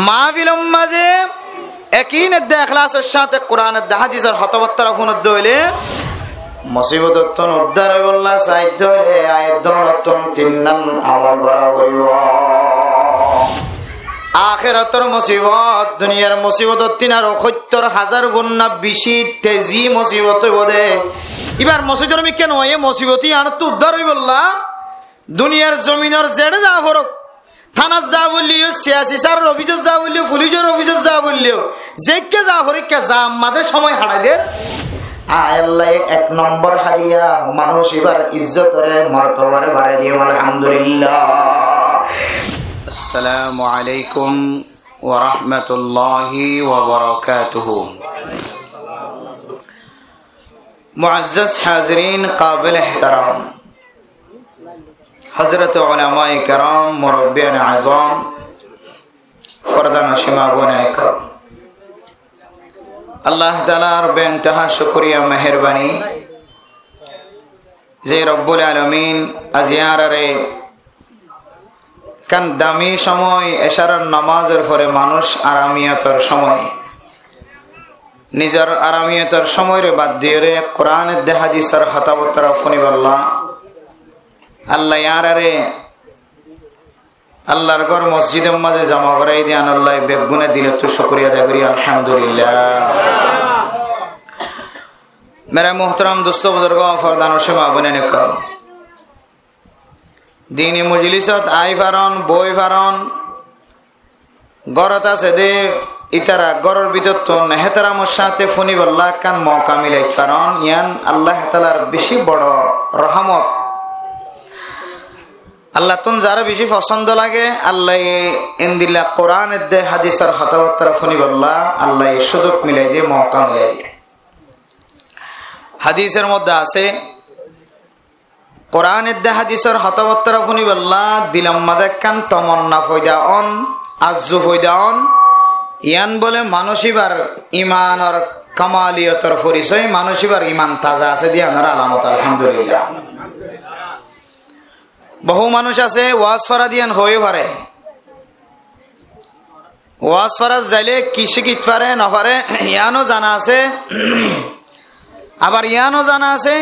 মাহফিলের মাঝে একইনের ইখলাসের সাথে কোরআনের হাদিসের হতবত্তারা ফুনদ্দ হইলে মুসিবতর তন উদ্ধার হইবল্লা সাহিত্য হইলে আয়ের দৌলতন তিন্নান আমল করা হইব। আখিরাতের মুসিবত দুনিয়ার মুসিবতর তিনার ৭০,০০০ গুণ না বেশি তেজি মুসিবত হইব দে। এবার মসজিদের আমি কেন এই মুসিবতই আনত উদ্ধার হইবল্লা দুনিয়ার জমিনের জেড়ে যা ফরক থানার যা বললিও সিয়াসি স্যারের অভিযোগ যা বললিও পুলিশের অভিযোগ যা বললিও যেকে যা পরীক্ষা যা আমাদের সময় হারাইদের আল্লাহ ১ নম্বর হাদিয়া মানুষ এবার ইজ্জতরে মর্তবারে বাড়াই দিয়ে আলহামদুলিল্লাহ। আসসালামু আলাইকুম ওয়া রাহমাতুল্লাহি ওয়া বারাকাতুহু। মুআজ্জাজ হাজিরিন কাবিল ইহতারাম হযরত উলামায়ে কেরাম মুরব্বিয়ান আযম ফরদান শিমা গুনাইকা আল্লাহ তাআলার বেইনতাহা শুকরিয়া মেহেরবানি যে রব্বুল আলামিন আজিয়ারে কান দামি সময় এশারার নামাজের পরে মানুষ আরামিয়াতের সময় নিজের আরামিয়াতের সময়ের বাদ দিয়ে রে কোরআনের হাদিসের হতাবতরা ফনিবাল্লাহ আল্লাহ ইয়ারে আল্লাহর ঘর মসজিদের মাঝে জমা করাই দিয়ান আল্লাহ বেগুনে দিলে তো শুকরিয়া আদায় করি আলহামদুলিল্লাহ। মেরা মুহতারাম দোস্ত বুজুর্গ ফরদান ও শিমা বুনেন কর দিনী মজলিসত আই ফারন বই ফারন গরত আছে দে ইতারা গরর ভিতর তো নেহতারামের সাথে ফনিবাল্লাহ কান মওকা মিলাই ফারন ইয়ান আল্লাহ তাআলার বেশি বড় রহমত। আল্লাহ তুন যারা বেশি পছন্দ লাগে আল্লাহ ইনদিল্লাহ কোরআনের দে হাদিসের হতাবত্তারা ফনিবাল্লাহ আল্লাহ সুযোগ মিলাই দিয়ে মওকা মিলাই দিয়ে। হাদিসের মধ্যে আছে কোরআনের দে হাদিসের হতাবত্তারা ফনিবাল্লাহ দিলাম মাঝে কান তমন্না ফয়দা অন আজ্জু ফয়দা অন ইয়ান বলে মানসিবার ইমান আর কামালিয়তর পরিচয় মানসিবার ইমান তাজা আছে দিয়ানোর আলামত আলহামদুলিল্লাহ। বহু মানুষ আছে ওয়াজ ফরা দিয়ান হয়ে পারে ওয়াজ ফরাজ যাইলে কি শিখিত পারে না পারে ইয়ানো জানা আছে আবার ইয়ানো জানা আছে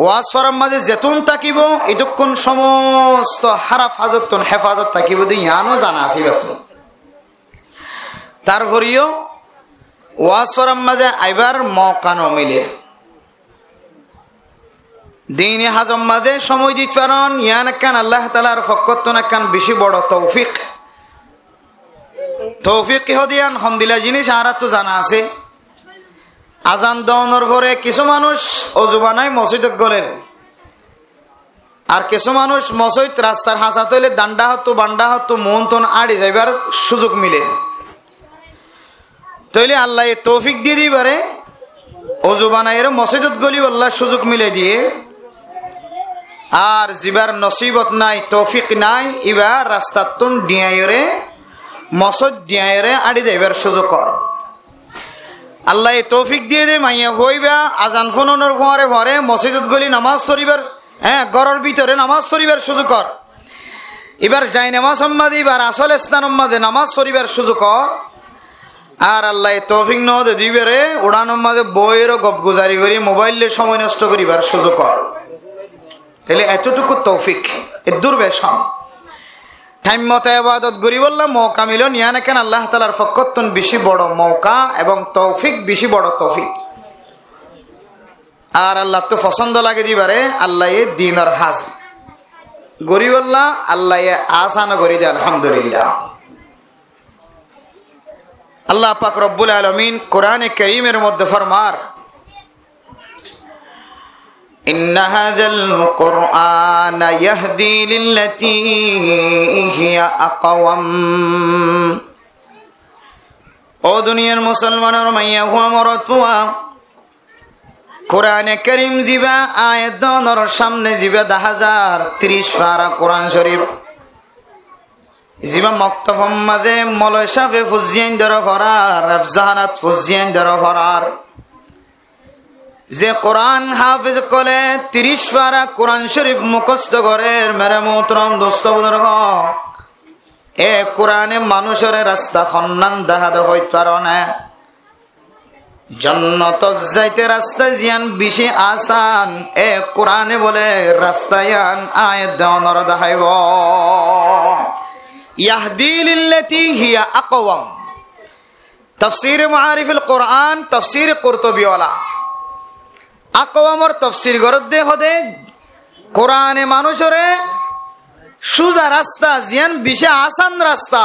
ওয়াজ ফরার মাঝে যেতুন তাকিব এতক্ষণ সমস্ত হারাফ হাজতন হেফাজত তাকিব দিয়ে ইয়ানো জানা আছে তারপরেও ওয়াজ ফরার মাঝে আইবার মওকা মিলে দিনে হাজম মাঝে সময় দিতে পারেন ইয়ান কান আল্লাহ তাআলার ফকতন কান বেশি বড় তৌফিক তৌফিক হদিয়ান হন্দিলা জিনিস আর তো জানা আছে আজান দাওয়ানোর পরে কিছু মানুষ অজু বানায় মসজিদে গলেন আর কিছু মানুষ মসজিদ রাস্তার হাসা তৈলে ডান্ডা হতো বান্ডা হতো মোহনতন আড়ে যাইবার সুযোগ মিলে তৈলে আল্লাহ তৌফিক দিয়ে দিবারে অজু বানায় মসজিদত গলি আল্লাহ সুযোগ মিলে দিয়ে আর জিবার নসিবত নাই তৌফিক নাই এবার রাস্তার তুন ডিয়াইরে মসজিদ ডিয়াইরে আড়ি যাইবার সুযোগ কর আল্লাহ তৌফিক দিয়ে দে মাইয়া হইবা আজান ফোনের পরে পরে মসজিদত গলি নামাজ পড়িবার ঘরের ভিতরে নামাজ পড়িবার সুযোগ কর এবার যাই নামাজ সম্মাদি এবার আসল স্থান সম্মাদে নামাজ পড়িবার সুযোগ কর আর আল্লাহ তৌফিক ন দে দিবারে উড়ানোর মাঝে বইয়েরও গপ গুজারি করি মোবাইলে সময় নষ্ট করিবার সুযোগ কর তাহলে এতটুকু তৌফিক এ দুর্বেশন টাইম মতো ইবাদত করি বললাম মওকা মিল নিয়া না কেন আল্লাহ তাআলার ফকতন বেশি বড় মওকা এবং তৌফিক বেশি বড় তৌফিক আর আল্লাহ তো পছন্দ লাগে দিবারে আল্লাহ এ দিনের হাজ গরি বললা আল্লাহ এ আসান করি দে আলহামদুলিল্লাহ। আল্লাহ পাক রব্বুল আলামিন কোরআনে কারীমের মধ্যে ফরমার إن هذا القرآن يهدي للتي هي أقوم ও দুনিয়ার মুসলমানের মাইয়া হুয়া মরতুয়া কোরআনে কারীম জিবা আয়াত দনর সামনে জিবা 1030 পারা কোরআন শরীফ জিবা মক্তফম মাদে মলয় শাফে ফুজিয়ান দর ফরার আফজানাত ফুজিয়ান দর ফরার যে কোরআন হাফিজ করে 30 পারা কোরআন শরীফ মুখস্থ করে মেরে মোহতরম দোস্ত বুজুর্গ এ কোরআনে মানুষের রাস্তা খন্নান দেখা দে হইতে পারো না জন্নত যাইতে রাস্তা জিয়ান বেশি আসান এ কোরআনে বলে রাস্তায়ান আয়াত দেওয়ানোর দেখাইব ইয়াহদি লিল্লাতি হিয়া আকওয়াম তাফসীর মাআরিফুল কোরআন তাফসীর কুরতুবী ওয়ালা আকওয়ামর তাফসীর গরদে হদে কোরআনে মানুষরে সুজা রাস্তা জিয়ান বেশি আসান রাস্তা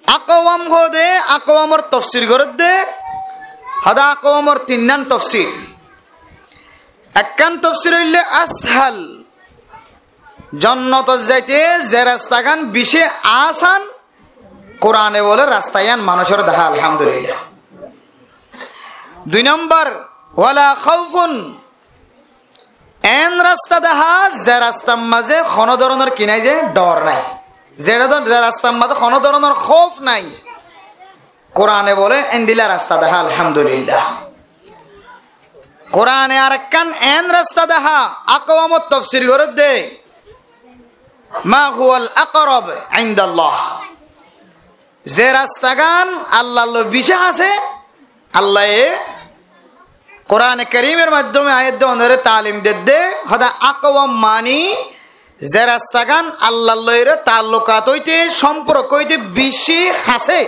আকওয়াম হদে আকওয়ামর তাফসীর গরদে হদা আকওয়ামর তিননান তাফসীর একখান তাফসীর হইলে আসহাল জান্নাত যাইতে যে রাস্তাগান বেশি আসান কোরআনে বলে রাস্তায়ান মানুষের দেখা আলহামদুলিল্লাহ দুই নম্বর ওয়ালা খাউফুন এন রাস্তা দেখা যে রাস্তার মাঝে কোনো ধরনের কি নাই যে ডর নাই যে রাস্তার মাঝে কোনো ধরনের খৌফ নাই কোরআনে বলে এন্দিলা রাস্তা দেখা আলহামদুলিল্লাহ কোরআনে আরেকখান এন রাস্তা দেখা আকওয়ামত তাফসীর করে দে মা হুয়াল আকরাব ইনদাল্লাহ যে রাস্তাগান আল্লাহর বিশ্বাস আছে আল্লাহ কোরআনে কারীমের মাধ্যমে আয়াত দেওয়ার তালিম দেদে হদা আকওয়াম মানি যে রাস্তাগান আল্লাহর লইরে তাল্লুকাত হইতে সম্পর্ক হইতে বেশি আছে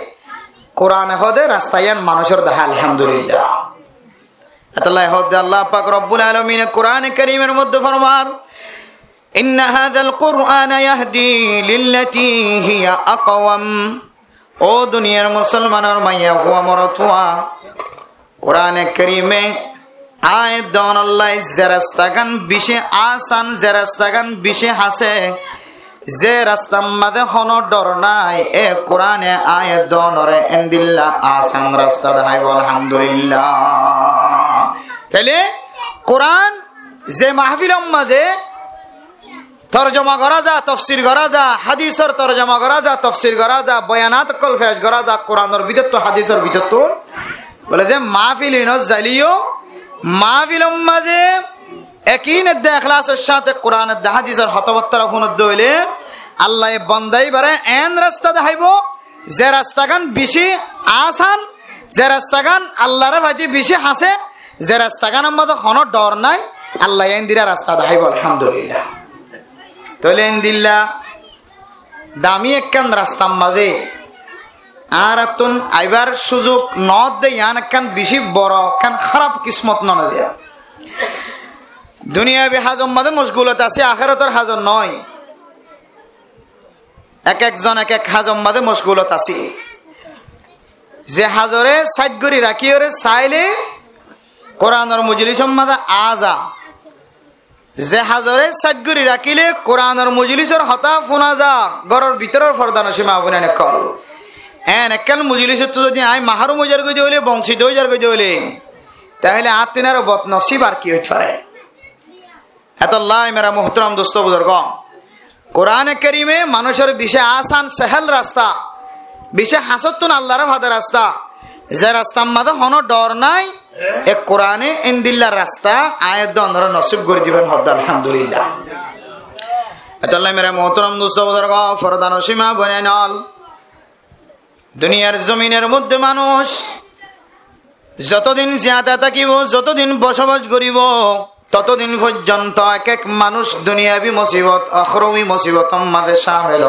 কোরআনে হদে রাস্তায়ান মানুষের দেখা আলহামদুলিল্লাহ আল্লাহ হদে আল্লাহ পাক রব্বুল আলামিন কোরআনে কারীমের মধ্যে ফরমান ইন্না হাযাল কুরআনা ইয়াহদি লিল্লাতি হিয়া আকওয়াম ও দুনিয়ার মুসলমানের মাইয়া হুয়া মরতুয়া কোরআনে কারীমে আয়াত দেওয়ান আল্লাহ যে রাস্তাগান বেশি আসান যে রাস্তাগান বেশি হাসে যে রাস্তার মাঝে কোনো ডর নাই এ কোরআনে আয়াত দেওয়ানরে এন্দিল্লা আসান রাস্তা দেখাইব আলহামদুলিল্লাহ তাহলে কোরআন যে মাহফিলের মাঝে তরজমা করা যা তাফসীর করা যা হাদিসের তরজমা করা যা তাফসীর করা যা বয়ানাত কল পেশ করা যা কোরআনের ভিতর তো হাদিসের ভিতর তো বলে যে মাহফিল ইন জালিও মাহফিলের মাঝে একইনের দে ইখলাসের সাথে কোরআনের দে হাদিসের হতবত্তর ফোনত দইলে আল্লাহ বান্দাই বারে এন রাস্তা দেখাইব যে রাস্তাগান বেশি আসান যে রাস্তাগান আল্লাহর ভাইতে বেশি হাসে যে রাস্তাগানের মধ্যে কোনো ডর নাই আল্লাহ এন্দিরা রাস্তা দেখাইব আলহামদুলিল্লাহ তাহলে এন্দিল্লা দামি একখান রাস্তার মাঝে আর এতন আইবার সুযোগ নদ দে ইয়ান একখান বেশি বড় একখান খারাপ কিসমত ননে দেয়া দুনিয়াবি হাজম মাঝে মশগুলত আছে আখিরাতের হাজর নয় এক একজন এক এক হাজম মাঝে মশগুলত আছে যে হাজরে সাইড করি রাখি ওরে চাইলে কোরআনের মজলিসের মাঝে আজা যে হাজরে সাইড করি রাখিলে কোরআনের মজলিসের হতা ফোনা যা ঘরের ভিতরের ফরদান সীমা বনে কল হ্যাঁ একখান মজলিসের তো যদি আই মাহারু মজার গই হলে বংশিত হইজার গই হলে তাহলে আত্মিনার বদনসিব আর কি হইতে পারে এতল্লাহ মেরা মুহতারাম দোস্ত বুজুর্গ কোরআনে কারীমে মানুষের বিষয় আসান সহল রাস্তা বিষয় হাসতুন আল্লাহর ভাদা রাস্তা যে রাস্তার মাঝে কোনো ডর নাই এ কোরআনে ইনদিল্লার রাস্তা আয়াত দনর নসিব করে দিবেন হদ আলহামদুলিল্লাহ এতল্লাহ মেরা মুহতারাম দোস্ত বুজুর্গ ফরদান সীমা বনে নল দুনিয়ার জমিনের মধ্যে মানুষ যতদিন জিয়াদা থাকিব যতদিন বসবাস করিব ততদিন পর্যন্ত এক এক মানুষ দুনিয়াবি মুসিবত আখরবি মুসিবতের মাঝে শামিল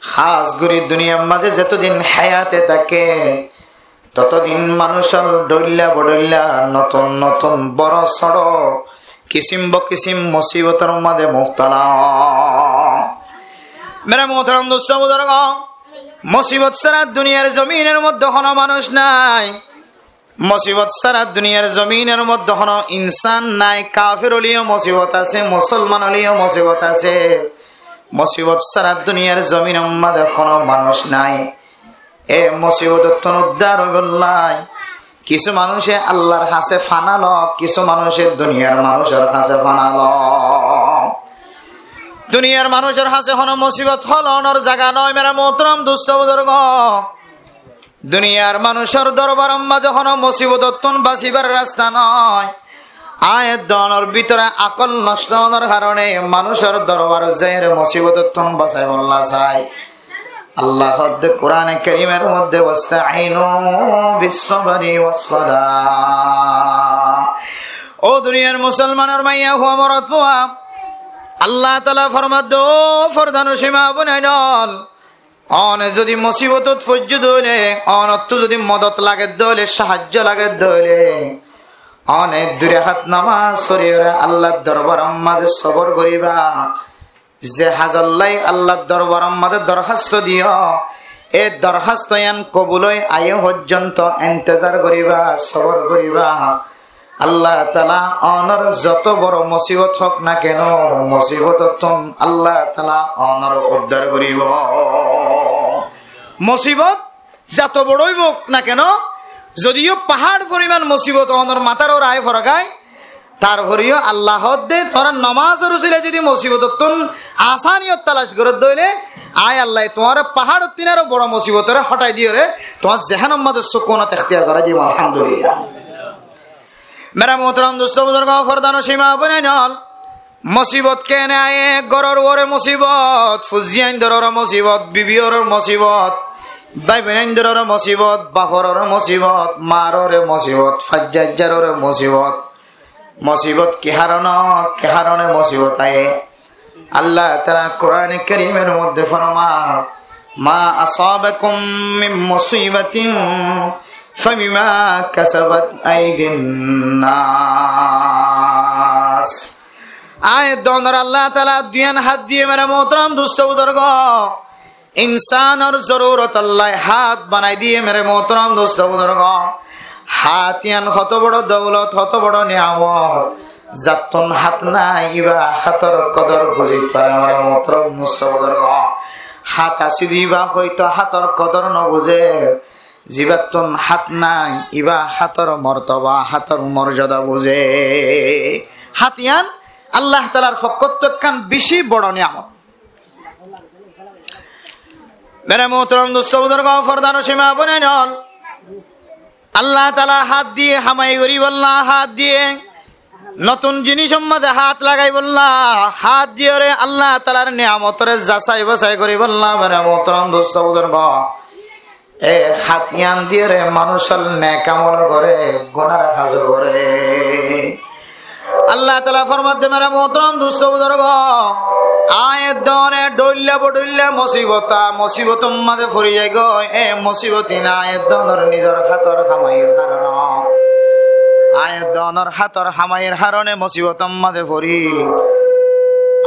খাস করে দুনিয়ার মাঝে যতদিন হায়াতে থাকে ততদিন মানুষের ডইল্লা বডইল্লা নতুন নতুন বড় সড় কিসিম বকিসিম মুসিবতের মাঝে মুবতলা মেরা মুহতারাম দোস্ত বুজুর্গ মুসিবত সারা দুনিয়ার জমিনের মধ্যে কোনো মানুষ নাই মুসিবত সারা দুনিয়ার জমিনের মধ্যে কোনো ইনসান নাই কাফির হলেও মুসিবত আছে মুসলমান হলেও মুসিবত আছে মুসিবত সারা দুনিয়ার জমিনের মধ্যে কোনো মানুষ নাই এ মুসিবত উদ্ধার হইবল্লাই কিছু মানুষে আল্লাহর কাছে ফানালো কিছু মানুষের দুনিয়ার মানুষের কাছে ফানালো দুনিয়ার মানুষের হাসে হন মুসিবত হলনের জায়গা নয় মেরা মোহতরম দুস্থ বুজুর্গ দুনিয়ার মানুষের দরবার মাঝে হন মুসিবত বাঁচিবার রাস্তা নয় আয়াত দনের ভিতরে আকল নষ্ট হওয়ার কারণে মানুষের দরবার জের মুসিবতের তুন বাঁচাই বল্লা চাই আল্লাহ হদ্দে কোরআনে কারীমের মধ্যে ওয়াস্তাঈনু বিস-সাবরি ওয়াস-সালাহ। ও দুনিয়ার মুসলমানের মাইয়া হুয়া মরত হুয়া আল্লাহ তাআলা ফরমাদ ও ফরদানো সীমা বনাইল অনে যদি মুসিবতত ফজ্জ দইলে অনত যদি মদত লাগে দইলে সাহায্য লাগে দইলে অনেক দূরে হাত নামাজ সরিয়ে আল্লাহর দরবার আমাদের সবর করিবা যে হাজাল্লাই আল্লাহর দরবার আমাদের দরখাস্ত দিও এই দরখাস্ত ইয়ান কবুলই আয় পর্যন্ত ইন্তজার করিবা সবর করিবা আল্লাহ তাআলা অনর যত বড় মুসিবত হোক না কেন মুসিবততন আল্লাহ তাআলা অনর উদ্ধার করিব। মুসিবত যত বড়ই হোক না কেন যদিও পাহাড় পরিমাণ মুসিবত অনর মাথার ওর আয় ফরকায় তারপরেও আল্লাহ দে তোরা নমাজের উসিলে যদি মুসিবততন আসানিয়ত তালাশ করে দইলে আয় আল্লাহ তোমার পাহাড় তিনারও বড় মুসিবতরে হটাই দিয়ে রে তোমার জাহান্নামের সুকুনত ইখতিয়ার করা জীবন আলহামদুলিল্লাহ। मेरा मोहतरम दोस्तों बुजुर्गों फरदानो सीमा बने नाल मुसीबत कहने आए गरर वरे मुसीबत फुजियान दरर मुसीबत बीबीर मुसीबत भाई बहन दरर मुसीबत बाफरर मुसीबत मारर मुसीबत फज्जाजर मुसीबत मुसीबत के हारने मुसीबत आए अल्लाह ताला कुरान करीमेर मध्य फरमा मा असाबकुम मिन मुसीबतिन فبما كسبت أيدي الناس آية دونر الله تعالى ديان হাত দিয়ে मेरा मोहतरम दोस्तों बुजुर्गों इंसान और जरूरत अल्लाह हाथ बनाई दिए मेरे मोहतरम दोस्तों बुजुर्गों हाथ यान কত বড় দৌলত কত বড় নিয়ামত যাতন হাত নাই ইবা হাতর কদর বুঝিত পারে मेरे मोहतरम दोस्तों बुजुर्गों হাত আসি দিবা হয়তো হাতর কদর ন বুঝে জীবাতন হাত নাই ইবা হাতর মর্তবা হাতর মর্যাদা বুঝে হাতিয়ান আল্লাহ তাআলার ফকতকান বেশি বড় নিয়ামত। মেরে মোহতরম দোস্ত বুজুর্গো ফরদানো সীমা বনেন আল্লাহ তাআলা হাত দিয়ে হামাই করি বললা হাত দিয়ে নতুন জিনিস মধ্যে হাত লাগাই বললা হাত দিয়ে রে আল্লাহ তাআলার নিয়ামতরে যাচাই বাছাই করি বললা মেরে মোহতরম দোস্ত বুজুর্গো এ হাতিয়ান দিয়ে রে মানুষের নেক আমল করে গুনাহ কাজ করে আল্লাহ তাআলা ফরমাতে মেরা মোহতরম দোস্ত বুজুর্গো আয়াত দনে ডইল্লা বডইল্লা মুসিবত মাঝে ফরি যায় গো এ মুসিবতি না আয়াত দনর নিজের হাতর খামাইর কারণ আয়াত দনর হাতর খামাইর কারণে মুসিবত মাঝে ফরি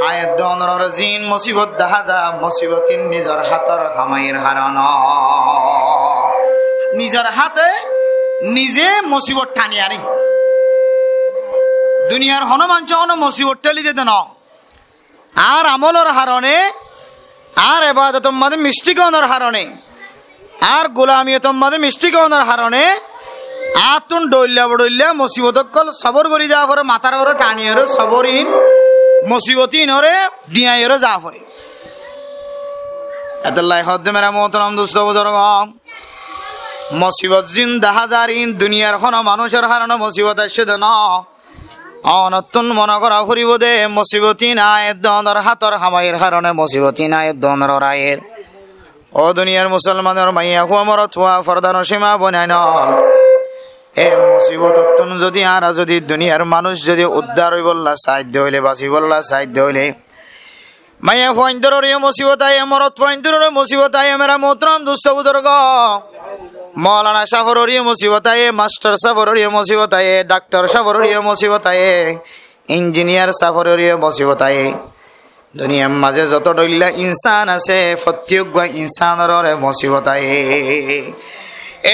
আয়াত দনর জিন মুসিবত দেখা যা মুসিবতিন নিজের হাতর খামাইর কারণ নিজের হাতে নিজে মুসিবত টানি আনি দুনিয়ার হনুমানচ মুসিবত টেলি যেতে ন আর আমলের হারণে আর এবাদতের মধ্যে মিষ্টি খাওয়ানোর হারণে আর গোলামিয়তের মধ্যে মিষ্টি খাওয়ানোর হারণে আতুন ডইল্লা বডইল্লা মুসিবত কল সবর করি যাওয়া পরে মাথার ওরে টানিয়ে সবরিন মুসিবতিন ওরে ডিয়াই ওরে যা পরে আল্লাহ হদ্দে মেরা মোহতরম দোস্ত বুজুর্গ মুসিবত জিন দেখা যারিন দুনিয়ার কোন মানুষের হারানো মুসিবত আসছে দেন অনতুন মনে করা ফুরিব দে মুসিবতি নাই দনর হাতর হামাইয়ের কারণে মুসিবতি নাই দনর রায়ের ও দুনিয়ার মুসলমানের মাইয়া হুয়ামর থুয়া ফরদানো সীমা বনাই ন এ মুসিবত যদি আর যদি দুনিয়ার মানুষ যদি উদ্ধার হই বললা সাহায্য হইলে বাঁচি বললা সাহায্য হইলে মাইয়া ফয়ন্তরের মুসিবত আয়ে মরত ফয়ন্তরের মুসিবত আয়ে মেরা মোহতরম দোস্ত বুজুর্গ मौलाना साफर मुसीबत आए मास्टर साफर मुसीबत आए डॉक्टर साफर मुसीबत आए इंजिनियर साफर मुसीबत आए दुनिया माजे जत डल्ला इंसान आछे प्रत्येक इंसानर मुसीबत आए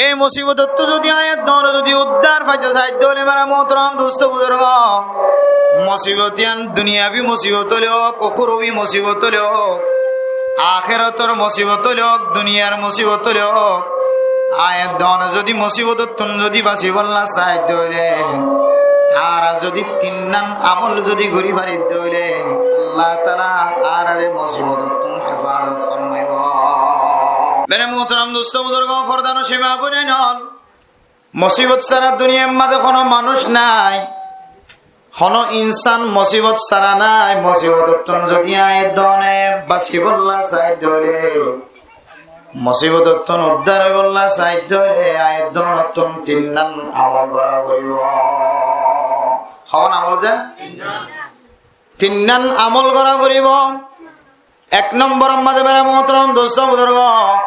ए मुसीबत तो যদি আয়াত দন যদি উদ্ধার পাইতে সাহায্য হলে মেরা মোহতরম দোস্ত বুজুর্গ মুসিবতিয়ান দুনিয়াবি মুসিবত হলো কখরবি মুসিবত হলো আখিরাতের মুসিবত হলো দুনিয়ার মুসিবত হলো আয়াত দন যদি মুসিবত তুন যদি বাঁচি বললা সাহায্য হইলে আর যদি তিননান আমল যদি ঘুরি বাড়ি হইলে আল্লাহ তাআলা আর আরে মুসিবত তুন হেফাজত ফরমাইব। মেরে মোহতরম দোস্ত বুজুর্গ ফরদানো সীমা বনে নন মুসিবত ছাড়া দুনিয়ার মধ্যে কোনো মানুষ নাই হন ইনসান মুসিবত সারা নাই, মুসিবত যদি আয় দনে বাঁচি বললা চাই ধরে, মুসিবত উদ্ধার বললা চাই ধরে আয় দন তিন আমল করা করিব। হন আমল যে তিন আমল করা করিব। এক নম্বর আমাদের বেড়া মোহতরম দোস্ত বুজুর্গ,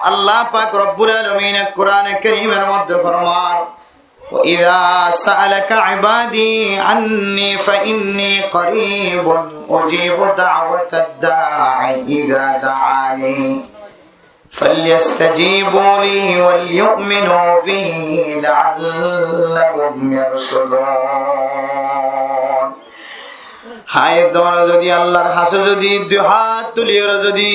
আল্লাহ পাক রব্বুল আলামিন কোরআনে কারীমের মধ্যে ফরমান, وَإِذَا سَأَلَكَ عِبَادِي عَنِّي فَإِنِّي قَرِيبٌ أُجِيبُ دَعْوَةَ الدَّاعِ إِذَا دَعَانِي فَلْيَسْتَجِيبُوا لِي وَلْيُؤْمِنُوا بِي لَعَلَّهُمْ يَرْشُدُونَ। হায় দোয়া যদি আল্লাহর কাছে যদি দুই হাত তুলিয়ে যদি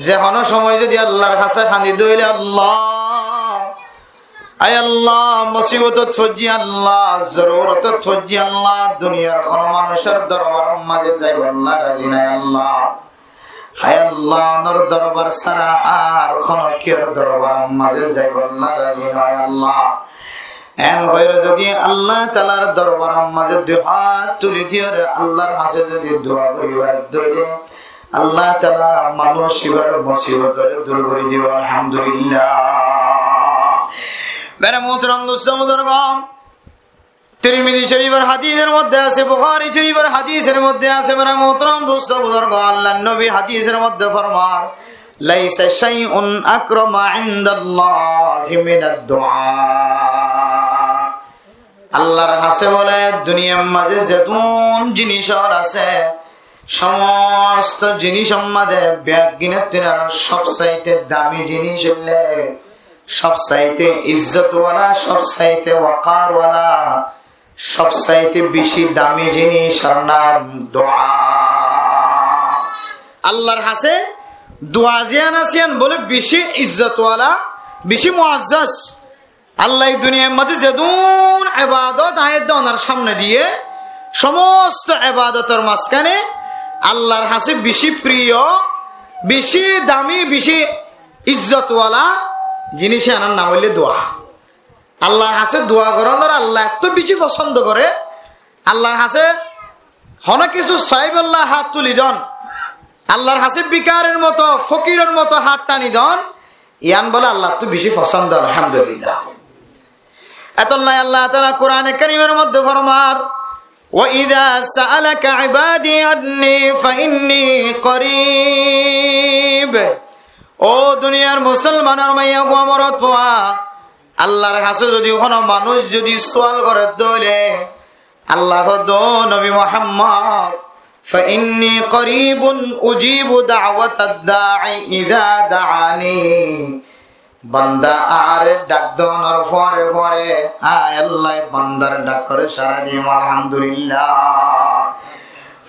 যে কোনো সময় যদি আল্লাহর কাছে খানি দইলে, আল্লাহ আয় আল্লাহ মুসিবত থজি আল্লাহ, জরুরত থজি আল্লাহ, দুনিয়ার কোন মানুষের দরবার মাঝে যাইব আল্লাহ রাজি নাই আল্লাহ। হায় আল্লাহ নর দরবার ছাড়া আর কোন কেউ দরবার মাঝে যাইব আল্লাহ রাজি নয় আল্লাহ। এন হইরে যদি আল্লাহ তাআলার দরবার মাঝে দুই হাত তুলি দিয়ে আল্লাহর কাছে যদি দোয়া করিবার দইলে, আল্লাহ তাআলা মানুষের মুসিবত দূর করে দিব। আলহামদুলিল্লাহ। মেরা মোহতরম দোস্ত বুজুর্গ, তিরমিজি শরীফের হাদিসের মধ্যে আছে, বুখারী শরীফের হাদিসের মধ্যে আছে। মেরা মোহতরম দোস্ত বুজুর্গ, আল্লাহর নবী হাদিসের মধ্যে ফরমান, লাইসা শাইউন আকরামা ইনদাল্লাহি মিনাদ দুআ। আল্লাহর কাছে বলে দুনিয়ার মাঝে যেমন জিনিস আছে, সমস্ত জিনিসের মাঝে ব্যাগিনের সবচাইতে দামি জিনিস হইলে, সবচাইতে ইজ্জতওয়ালা, সবচাইতে ওয়াকারওয়ালা, সবচাইতে বেশি দামি জিনিস আর নাম দোয়া। আল্লাহর কাছে দোয়া জিয়ান আসিয়ান বলে বেশি ইজ্জতওয়ালা, বেশি মুআজ্জাজ। আল্লাহ দুনিয়ার মধ্যে যেদুন ইবাদত আয়াত ওনার সামনে দিয়ে, সমস্ত ইবাদতের মাঝখানে আল্লাহর কাছে বেশি প্রিয়, বেশি দামি, বেশি ইজ্জতওয়ালা জিনিস আনার নাম হইলে দোয়া। আল্লাহর কাছে দোয়া করানোর আল্লাহ এত বেশি পছন্দ করে। আল্লাহর কাছে হন কিছু সাইবল্লাহ হাত তুলি দন, আল্লাহর কাছে বিকারের মতো ফকিরের মতো হাত টানি দন, ইয়ান বলে আল্লাহ তো বেশি পছন্দ। আলহামদুলিল্লাহ। এতল্লাই আল্লাহ তাআলা কোরআনে কারীমের মধ্যে ফরমান, وَإِذَا سَأَلَكَ عِبَادِي عَنِّي فَإِنِّي قَرِيبٌ। ও দুনিয়ার মুসলমানের মাইয়া গো আমার তোয়া, আল্লাহর কাছে যদি কোনো মানুষ যদি সওয়াল করে দলে, আল্লাহ দো নবী মুহাম্মদ, فإني قريب أجيب دعوة الداعي إذا دعاني। বান্দা আর ডাক দোনার পরে পরে আয় আল্লাহ বান্দার ডাক করে সারা দিয়ে আলহামদুলিল্লাহ।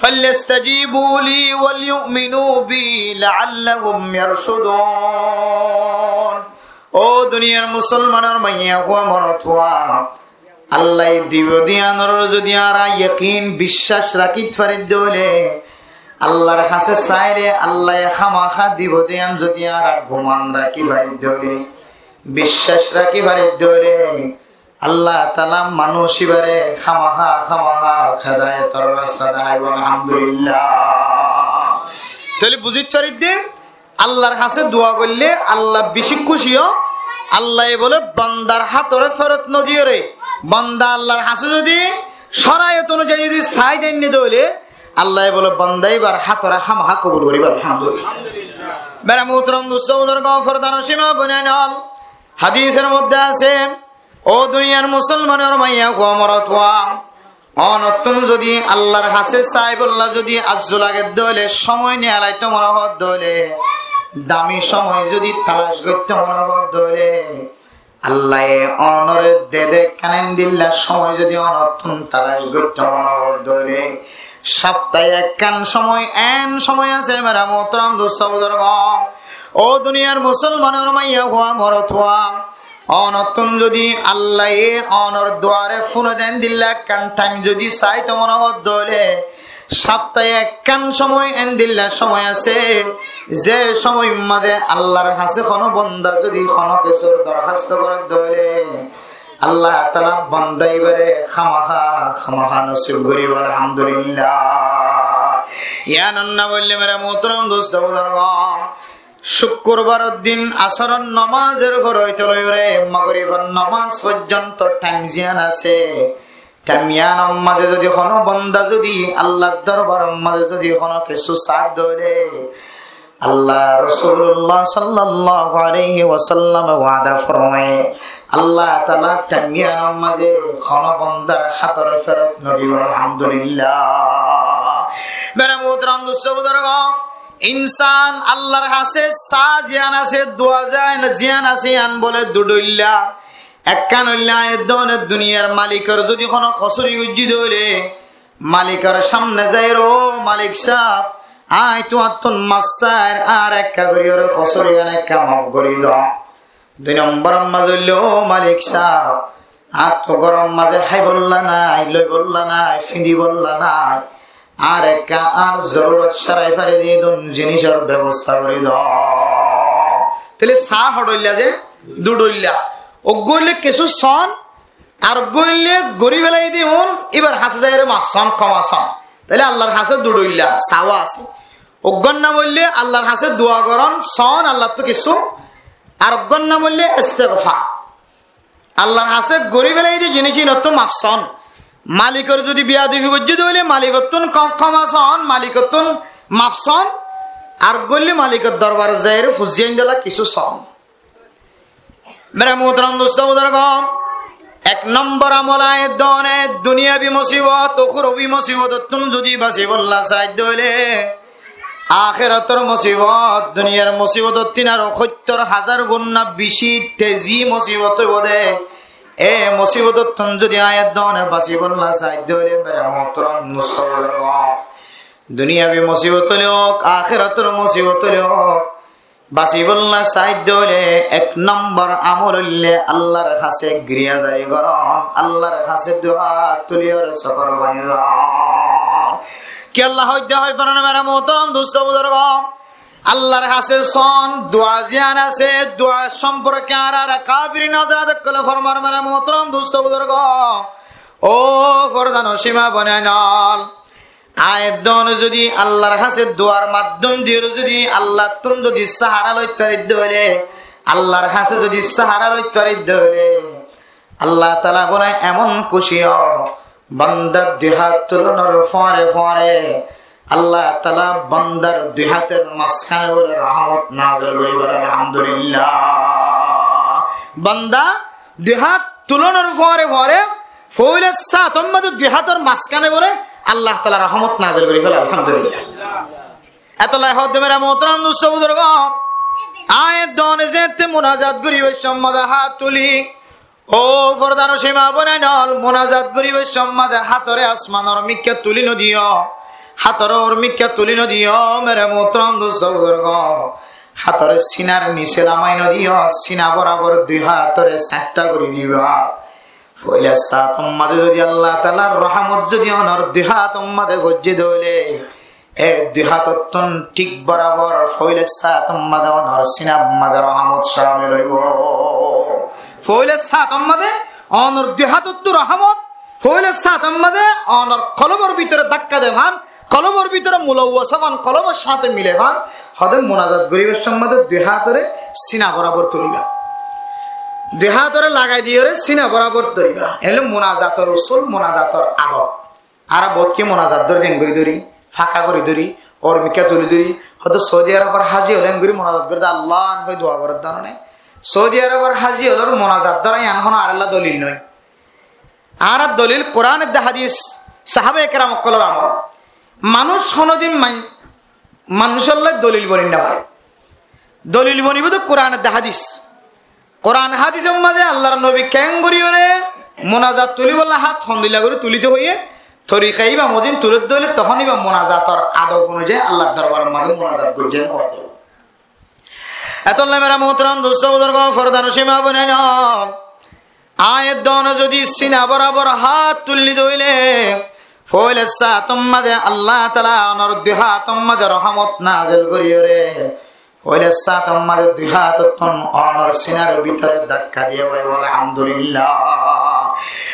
فليستجيبوا لي وليؤمنوا بي لعلهم يرشدون। ও দুনিয়ার মুসলমানের মাইয়া গো আমার তোয়া, আল্লাহ দিব দিয়ানোর যদি আর ইয়াকিন বিশ্বাস রাখিত পারে দলে, আল্লাহর কাছে চাইলে আল্লাহ খামাখা দিব দিয়ান যদি আর ঘুমান রাখি পারে দলে, বিশ্বাস রাখি পারে দলে, আল্লাহ তাআলা মানুষ ইবারে খামাখা খামাখা হেদায়েতের রাস্তা দেখাইব। আলহামদুলিল্লাহ। তাহলে বুঝিত পারি দে আল্লাহর কাছে দোয়া করলে আল্লাহ বেশি খুশিও। আল্লাহ বলে বান্দার হাতরে ফেরত নদিও রে, বান্দা আল্লাহর কাছে যদি শরায়ত অনুযায়ী যদি চাই জানিয়ে দলে, আল্লাহ বলে বান্দা এবার হাতরে খামাখা কবুল করিব। আলহামদুলিল্লাহ। মেরা মুহতরম দোস্ত বুজুর্গ, ফরদান সীমা বনাইনাল হাদিসের মধ্যে আছে, ও দুনিয়ার মুসলমানের মাইয়া গো আমার তোয়া, অনতুন যদি আল্লাহর কাছে চাই বললা যদি আজ্জু লাগে দলে, সময় নিয়ে আলাইতে মনে হত দলে, দামি সময় যদি তালাশ করতে মনে হত দলে, আল্লাহ অনরে দেদে কানেন দিল্লা সময় যদি অনতুন তালাশ করতে মনে হত দলে, সপ্তাহে এক কান সময় এন সময় আছে। মেরা মোহতরম দোস্ত বুজুর্গ, ও দুনিয়ার মুসলমানের মাইয়া গো আমার তোয়া, অনতুন যদি আল্লাহ অনর দুয়ারে ফোন দেন দিল্লা কান টাইম যদি চাই তো মনে হত দলে, সপ্তাহে এক কান সময় এন দিল্লা সময় আছে, যে সময় মাঝে আল্লাহর কাছে কোনো বন্দা যদি কোনো কিছুর দরখাস্ত করে দলে, আল্লাহ তাআলা বান্দাইবারে খামাখা নসিব করিব আলহামদুলিল্লাহ। ইয়া নন্না বললে মেরা মোহতরম দোস্ত বুজুর্গ, শুক্রবার দিন আসরের নামাজের পর হইতে লইরে মাগরিবের নামাজ পর্যন্ত টাইম জিয়ান আছে। টাইমিয়ান মাঝে যদি কোনো বান্দা যদি আল্লাহর দরবারের মাঝে যদি কোনো কিছু সাথ ধরে, আল্লাহ রাসূলুল্লাহ সাল্লাল্লাহু আলাইহি ওয়াসাল্লাম ওয়াদা ফরমায় আল্লাহ তাআলা টাইমিয়ান মাঝে কোনো বান্দার হাতের ফেরত নদিব আলহামদুলিল্লাহ। মেরা মুহতারাম দোস্ত বুজুর্গ, ইনসান আল্লাহর কাছে সা জিয়ান আছে, দোয়া জিয়ান আছে আন বলে দুডইল্লা একখানইল্লা এদনের দুনিয়ার মালিকের যদি কোনো খসরি উজ্জিত হইলে মালিকের সামনে যাই রো মালিক সাহেব আয় তোমার তোর মাসার আর একটা করি ওর খসরি একটা মাফ করি দাও। 2 নম্বর মাঝে হইল ও মালিক সাহেব আর তো গরম মাঝে হাই বললা নাই, লই বললা নাই, ফিঁদি বললা নাই, আর একটা আর জরুরত সারাই ফারে দিয়ে জিনিসের ব্যবস্থা করে দাও। তাহলে সা হডইল্লা যে দুডইল্লা ও গইলে কিছু সন আর গইলে গরি বেলাই দিউন এবার হাসে যায় রে মাসন কমাসন, তাহলে আল্লাহর হাসে দুডইল্লা সাওয়া আছে। অজ্ঞান না বললে আল্লাহর হাসে দোয়া করন সন আল্লাহ তো কিছু, আর অজ্ঞান না বললে ইস্তেগফার। আল্লাহর হাসে গরি বেলাই দিয়ে জিনিসই নতুন মাফসন। মালিকের যদি বিয়া দিবি গজ্জিত হইলে মালিকতুন কমাসন মালিকতুন মাফসন, আর গইলে মালিকের দরবারে যায় রে ফুজিয়ান দিলা কিছু সন। মেরা মোহতরম দোস্ত বুজুর্গ, 1 নম্বর আমল আয়ে দনে দুনিয়াবি মুসিবত উখরবি মুসিবত তুম যদি বাঁচিবল্লা সাহায্য হইলে আখিরাতের মুসিবত দুনিয়ার মুসিবত 370,000 গুণ না বেশি তেজি মুসিবত বদে। এ মুসিবত তুম যদি আয়ে দনে বাঁচিবল্লা সাহায্য হইলে মেরা মোহতরম দোস্ত বুজুর্গ, দুনিয়াবি মুসিবত হোক আখিরাতের মুসিবত হোক বাঁচিবল্লা সাহায্য হইলে 1 নম্বর আমল হইলে আল্লাহর কাছে গিরিয়া যায় গরম, আল্লাহর কাছে দোয়া তুলিয়র সকর বানি দাও। কি আল্লাহ হইতে হয় পারে না মেরা মোহতরম দোস্ত বুজুর্গ, আল্লাহর কাছে সন দোয়া জিয়ান আছে। দোয়া সম্পর্কে আর কাবিরি নজরাত কলে ফরমার মেরা মোহতরম দোস্ত বুজুর্গ, ও ফরদান সীমা বনায় নল আয়দন যদি আল্লাহর কাছে দোয়ার মাধ্যম দিয়ে যদি আল্লাহ তুমি যদি সাহারা লইতে হইলে আল্লাহর কাছে যদি সাহারা লইতে হইলে আল্লাহ তাআলা বলে এমন খুশি বান্দার 2 হাত তুলনার ফরে ফরে আল্লাহ তাআলা বান্দার 2 হাতের মাঝখানে বলে রহমত নাযিল করিবেন আলহামদুলিল্লাহ। বান্দা 2 হাত তুলনার ফরে ফরে ফইলে সাতম মধ্যে 2 হাতের মাঝখানে বলে আল্লাহ তাআলা রহমত নাযিল করিবেন আলহামদুলিল্লাহ। এতলাই হতে মেরা মোহতরম দোস্ত বুজুর্গ, আয়াত দনে যেতে মুনাজাত করিবে সম্মাদে হাত তুলি, ও ফরদান সীমা বনাই নল মুনাজাত করিবে সম্মাদে হাতরে আসমানর মিক্কা তুলি নদিও, হাতর মিক্কা তুলি নদিও মেরা মোহতরম দোস্ত বুজুর্গ, হাতরে সিনার নিচে নামাই নদিও, সিনা বরাবর 2 হাতরে 4টা করে দিবা। ফইলা সাতম মাঝে যদি আল্লাহ তাআলার রহমত যদি অনর 2 হাত মাঝে গজ্জিত হইলে এ 2 হাততন ঠিক বরাবর ফইলা সাতম মাঝে অনর সিনাব মাঝে রহমত শামিল হইব। ফইলা সাতম মাঝে অনর 2 হাতত রহমত, ফইলা সাতম মাঝে অনর কলবের ভিতরে ধাক্কা দেবান, কলবের ভিতরে মুলাওয়াসাবান কলবের সাথে মিলে ভান হদে মুনাজাত গরিবের সম্মাদে 2 হাতরে সিনা বরাবর তুলিবা, 2 হাতরে লাগাই দিয়ে সিনা বরাবর তরিবা। এলে মোনাজাতর উসুল মোনাজাতর আদব। আর বোধ কি মোনাজাত ধরে দেন করি ধরি ফাঁকা করে ধরি ওর মিকা তুলি ধরি হয়তো সৌদি আরবের হাজি হলেন করি মোনাজাত করে আল্লাহ হয়ে দোয়া করার দাঁড়ানে। সৌদি আরবের হাজি হল মোনাজাত দ্বারা এখন আর আল্লাহ দলিল নয়, আর দলিল কোরআনের হাদিস সাহাবে কেরাম কলর আমল। মানুষ কোনদিন মানুষের দলিল বলি না পারে, দলিল বনিব তো কোরআনের হাদিস। কোরআন হাদিসের মাঝে আল্লাহর নবী কেন করিওরে মোনাজাত তুলি বললে হাত খন্দিলা করে তুলিতে হইয়ে তরিকাই বা মদিন তুলে দিলে তখনই বা মোনাজাতর আদব অনুযায়ী আল্লাহ দরবারের মাঝে মোনাজাত করছেন। এত মেরা মোহতরম দোস্ত বুজুর্গ ফরদান সীমা বনাই নল আয়াত দন যদি সিনা বরাবর হাত তুলি দইলে ফইলে সাতম মাঝে আল্লাহ তাআলা অনর 2 হাত মাঝে রহমত নাযিল করিওরে হইলে সাতম মাঝে দুই হাত অনর সিনার ভিতরে ধাক্কা দিয়ে বলে আলহামদুলিল্লাহ।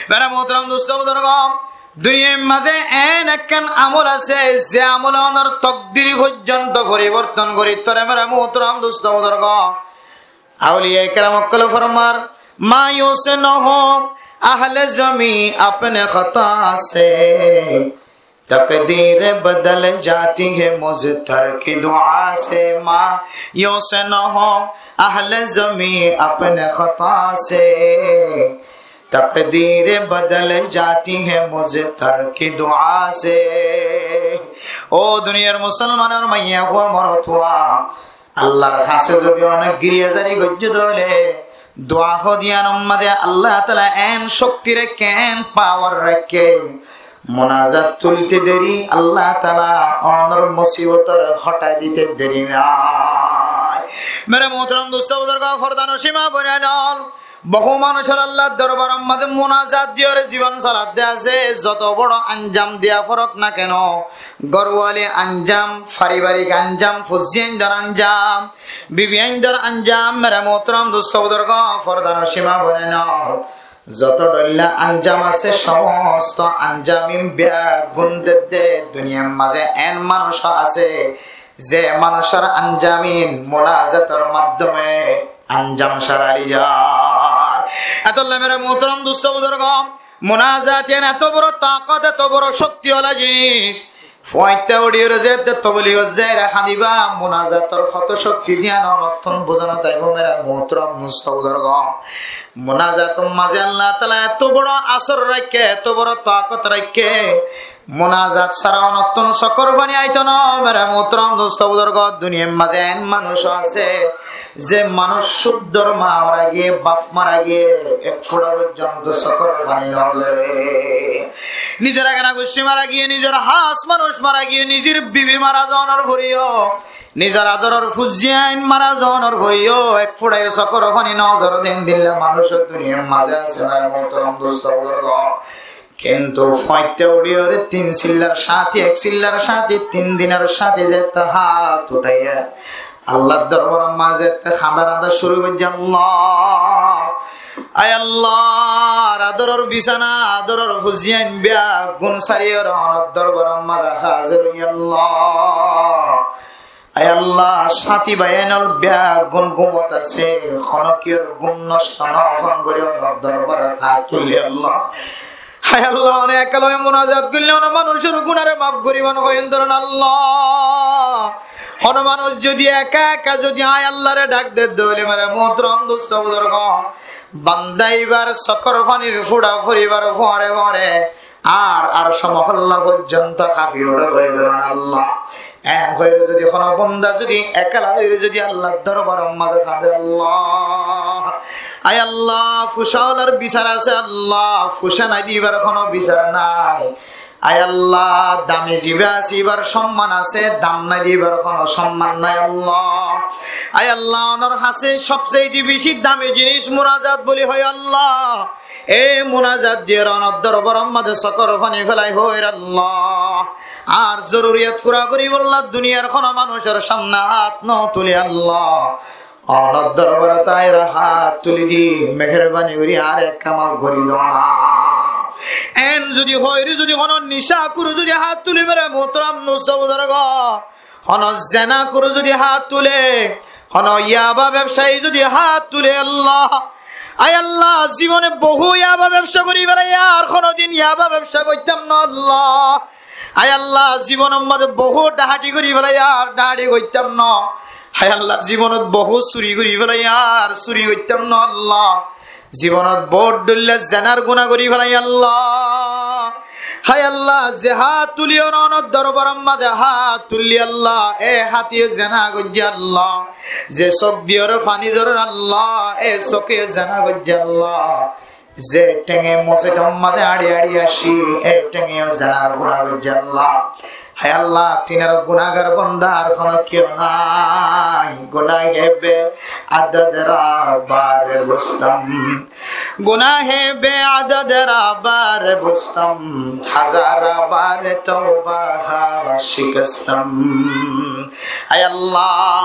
বেড়া মোহতরম দোস্ত বুজুর্গ, দুনিয়ার মাঝে একখান আমল আছে যে আমল অনর তকদির পর্যন্ত পরিবর্তন করি তোরে। বেড়া মোহতরম দোস্ত বুজুর্গ, আউলিয়া কেরাম কল ফরমার मायूस न हो अहले जमी अपने खता से, तकदीर बदल जाती है मुज़तर की दुआ से। मायूस न हो अहले जमी अपने खता से, तकदीर बदल जाती है मुज़तर की दुआ से। ओ दुनियार मुसलमान और मैया हुआ मरत हुआ আল্লাহর কাছে যদি অনেক গিরিয়াজারি গজ্জ দলে দোয়া হদিয়ান উম্মাদে আল্লাহ তাআলা এন শক্তি রেখে এন পাওয়ার রেখে মুনাজাত তুলতে দেরি আল্লাহ তাআলা অনর মুসিবতর হটাই দিতে দেরি না। মেরে মোহতরম দোস্ত বুজুর্গ, ফরদান ও সীমা বনান বহু মানুষের আল্লাহর দরবার আমাদের মুনাজাত দিয়ে জীবন চালাতে আছে। যত বড় আঞ্জাম দেয়া ফরক না কেন, গরওয়ালি আঞ্জাম, পারিবারিক আঞ্জাম, ফুজিয়ানদার আঞ্জাম, বিবিয়ানদার আঞ্জাম, মেরে মোহতরম দোস্ত বুজুর্গ, ফরদান ও সীমা বনান যত ডল্লা আঞ্জাম আছে সমস্ত আঞ্জামিম গুণ দে দুনিয়ার মাঝে এন মানুষ আছে যে মানুষের আঞ্জামিন মুনাজাতের মাধ্যমে আঞ্জাম সারালি যায়। এত মেরে মোহতরম দুস্থ বুজুর্গ, মুনাজাত এত বড় তাকত, এত বড় শক্তিওয়ালা জিনিস। ফয়তা উড়িয়ে যে তবলিগ যে রাখা দিবা মুনাজাতের কত শক্তি দিয়া নতুন বোঝানো তাইব। মেরা মোহতরম দুস্থ বুজুর্গ, মুনাজাতের মাঝে আল্লাহ তাআলা এত বড় আসর রাখে, এত বড় তাকত রাখে, মুনাজাত সারা নতুন সকর বানি আইতো না। মেরা মোহতরম দোস্ত বুজুর্গ, দুনিয়ার মাঝে এন মানুষ আছে যে মানুষ শুদ্ধর মা মারা গিয়ে বাপ মারা গিয়ে এক ফোড়া পর্যন্ত সকর বানি নজরে, নিজের একানা গোষ্ঠী মারা গিয়ে, নিজের হাস মানুষ মারা গিয়ে, নিজের বিবি মারা যাওয়ার ভরিও, নিজের আদরের ফুজিয়ান মারা যাওয়ার ভরিও এক ফোড়ায় সকর বানি নজর দিন দিলে মানুষের দুনিয়ার মাঝে আছে। মেরা মোহতরম দোস্ত বুজুর্গ, কিন্তু ফয়তে উড়িয়ে তিন সিল্লার সাথে, এক সিল্লার সাথে, 3 দিনের সাথে যে হাত উঠাইয়া আল্লাহর দরবার মাঝে খাদা রাদা শুরু করছে। আল্লাহ আয় আল্লাহ, আদরের বিছানা, আদরের ফুজিয়ান বিয়া গুণ সারিয়ে রহমত দরবার মাঝে হাজির হই। আল্লাহ আয় আল্লাহ, সাথী বায়ানল বিয়া গুণ ঘুমত আছে, খনকিয়র গুণ নষ্ট নফন করে দরবার হাত তুলি। আল্লাহ হায় আল্লাহ, অনেক কালমে মুনাজাত করলে অনেক মানুষের গুনারে মাফ করিবান হইন ধরেন। আল্লাহ হন মানুষ যদি একা একা যদি আয় আল্লাহরে ডাক দে দলে মারে মোহতরম দোস্ত বুজুর্গ, বান্দাইবার সকর পানির ফুড়া ফরিবার ফরে ফরে আর সমহল্লা পর্যন্ত কাফি ওড়ে হয়ে ধরেন। আল্লাহ এক হয়ে যদি কোনো বন্দা যদি একালা হয়ে যদি আল্লাহর দরবার মাঝে কাঁদে, আল্লাহ আয় আল্লাহ ফুসাওয়ালার বিচার আছে, আল্লাহ ফুসা নাই দিবার কোনো বিচার নাই। আয় আল্লাহ দামি জিবে আছে এবার সম্মান আছে, দাম নাই দিবার কোনো সম্মান নাই। আল্লাহ আয় আল্লাহ ওনার হাসে সবচেয়ে বেশি দামি জিনিস মুনাজাত বলি হয়। আল্লাহ এই মুনাজাত দিয়ে রনর দরবার মাঝে সকর পানি ফেলাই হয়। আল্লাহ আর জরুরিয়াত পুরা করি বললা দুনিয়ার কোন মানুষের সামনে হাত ন তুলি। আল্লাহ অনর দরবার তাইরা হাত তুলি দি মেহেরবানি করি আর এক কামাল করি দেওয়া। এন যদি হয় যদি কোন নিশা করু যদি হাত তুলি মেরে মোহতরম নুসবুজুর্গ, হন জেনা করু যদি হাত তুলে, হন ইয়াবা ব্যবসায়ী যদি হাত তুলে। আল্লাহ আয় আল্লাহ জীবনে বহু ইয়াবা ব্যবসা করি বেড়াই আর কোনদিন ইয়াবা ব্যবসা করতাম না। আল্লাহ আয় আল্লাহ জীবনের মধ্যে বহু ডাহাটি করি বেড়াই আর ডাহাটি করতাম না। হায় আল্লাহ জীবনত বহু চুরি করি বেড়াই আর চুরি করতাম না। আল্লাহ জীবনত বড় ডুল্লা জেনার গুণা করি বেড়াই। আল্লাহ হায় আল্লাহ যে হাত তুলিও রনর দরবার মাঝে হাত তুললি। আল্লাহ এ হাতিও জেনা গজ্জে। আল্লাহ যে চোখ দিওর ফানি জোর। আল্লাহ এ চোখে জেনা গজ্জে। আল্লাহ যে টেঙে মশে মাঝে আড়ি আড়ি আসি এ টেঙেও জেনার গুণা গজ্জে। আল্লাহ হায় আল্লাহ তিনার গুনাহগার বান্দার কোনো কেউ নাই, গুনাহ হেবে আদদরা বারে বুঝতাম গুনাহে বেআদদের আবার বুঝতাম, হাজার আবার তওবা শিখতাম। আয় আল্লাহ,